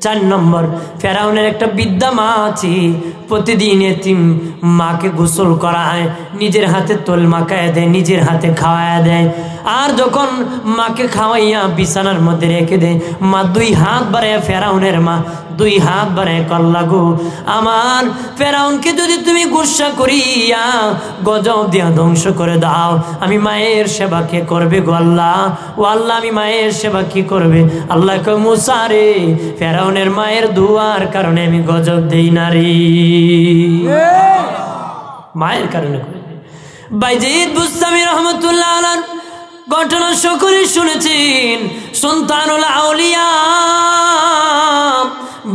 Speaker 1: 4 নম্বর, ফেরাউনের একটা বৃদ্ধা মা আছে, প্রতিদিন এতিম মাকে গোসল করায়, নিজের হাতে তোল মাখায় দেয়, নিজের হাতে খাওয়ায় দেয়, আর যখন মাকে খাওয়াইয়া বিছানার মধ্যে রেখে দেয়, মা 2 হাত বাড়ায়, ফেরাউনের মা 2 হাত বাড়ায় কল্লা গো, আমার ফেরাউনকে যদি তুমি গুসা করিয়া গজব দিয়া ধ্বংস করে দাও, আমি মায়ের সেবা কে করবে গো আল্লাহ? ও আল্লাহ, আমি মায়ের সেবা কি করবে? আল্লাহ কয় মূসা রে, ফেরাউনের মায়ের দুয়ার কারণে আমি গজব দেই না রে, মায়ের কারণে। বাইজিদ বুস্তামি রহমতুল্লাহ আলাইহি ঘটনা সকলে শুনেছেন, সুলতানুল আউলিয়া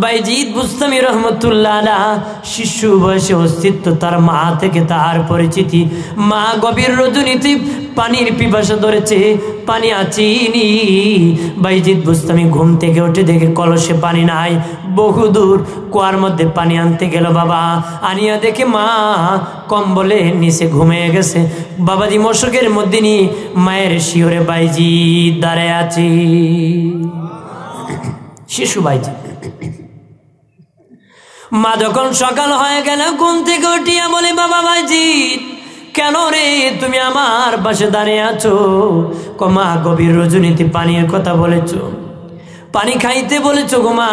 Speaker 1: বাইজিদ বুস্তামি রহমতুল্লাহ আলাইহি শিশু বয়সে অস্তিত্ব, তার মা থেকে তার পরিচিতি। মা গভীর রজনীতে পানির পিপাসা ধরেছে, পানি আছিনি। বাইজিদ বুস্তামি ঘুম থেকে উঠে দেখে কলসে পানি নাই, বহুদূর কুয়ার মধ্যে পানি আনতে গেল। বাবা আনিয়া দেখে মা কম্বলে নিচে ঘুমিয়ে গেছে। বাবাজি মশকের মধ্যে নিয়ে মায়ের শিওরে বাইজিদ দাঁড়ায় আছে, শিশু বাইজিদ। মা যখন সকাল হয়ে গেল ঘুম থেকে উঠিয়া বলে, বাবা বাইজিদ কেন রে তুমি আমার পাশে দাঁড়িয়ে আছো? মা গভীর রজনীতে পানির কথা বলেছো, পানি খাইতে বলেছো গো মা,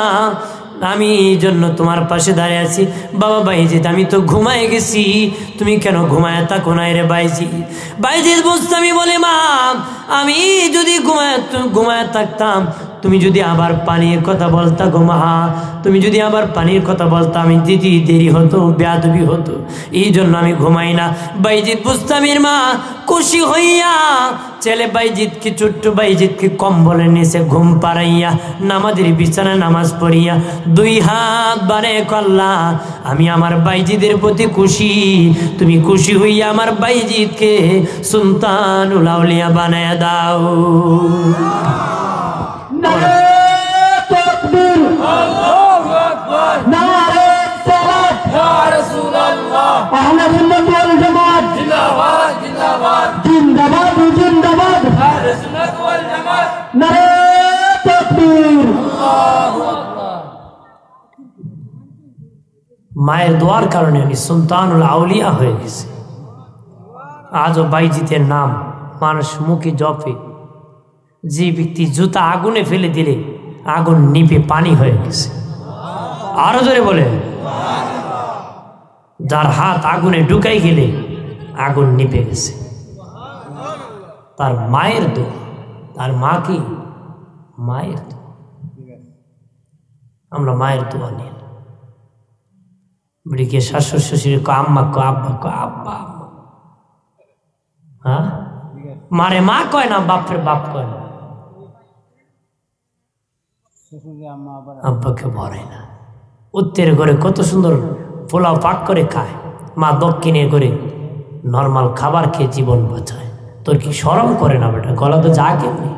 Speaker 1: আমি এই জন্য তোমার পাশে দাঁড়িয়ে আছি। বাবা বাইজিদ আমি তো ঘুমায় গেছি, তুমি কেন ঘুমায় থাকো নাই রে বাইজিদ? বাইজিদ বুস্তামি বলে, মা আমি যদি ঘুমায় থাকতাম তুমি যদি আবার পানির কথা বলতা গো মা, তুমি যদি আবার পানির কথা বলতা আমি দিদি দেরি হতো, বেয়াদবি হতো, এই জন্য আমি ঘুমাই না। বাইজিৎ বুস্তামির মা খুশি হইয়া ছেলে বাইজিৎকে, ছোট্ট বাইজিৎকে কম্বলের নিচে ঘুম পাড়াইয়া নামাজের বিছানায় নামাজ পড়িয়া 2 হাত বাড়ে কল্লা, আমি আমার বাইজিদের প্রতি খুশি, তুমি খুশি হইয়া আমার বাইজিৎকে সুলতানুল আউলিয়া বানায় দাও।
Speaker 2: নারে তাকবীর, আল্লাহু আকবার, নারে সালাত, ইয়া রাসূলুল্লাহ, আহলে সুন্নাত ওয়াল জামাত জিন্দাবাদ জিন্দাবাদ জিন্দাবাদ জিন্দাবাদ, আহলে সুন্নাত ওয়াল জামাত, নারে তাকবীর, আল্লাহু আকবার।
Speaker 1: মায়ের দোয়ার কারণে আমি সুলতানুল আউলিয়া হয়ে গেছি। আজও বাইজিতের নাম মানুষ মুখে জপে। যে ব্যক্তি জুতা আগুনে ফেলে দিলে আগুন নিপে পানি হয়ে গেছে। আরো জোরে বলে, যার হাত আগুনে ঢুকাই গেলে আগুন নিপে গেছে। তার মায়ের দোয়া, তার মা কি মায়ের দোয়া। আমরা মায়ের দোয়া নিই। বলি কে শাশুড় শ্বশুর কো আম্মা কো আব্বা কো আব্বা আম্মা, হ্যাঁ মারে মা কয় না, বাপের বাপ কয় না, আব্বাকে ভরে না। উত্তরের ঘরে কত সুন্দর পোলাও পাক করে খায়, মা দক্ষিণের ঘরে নর্মাল খাবার খেয়ে জীবন বাঁচায়। তোর কি শরম করে না বেটা? গলা তো যা কেমনি।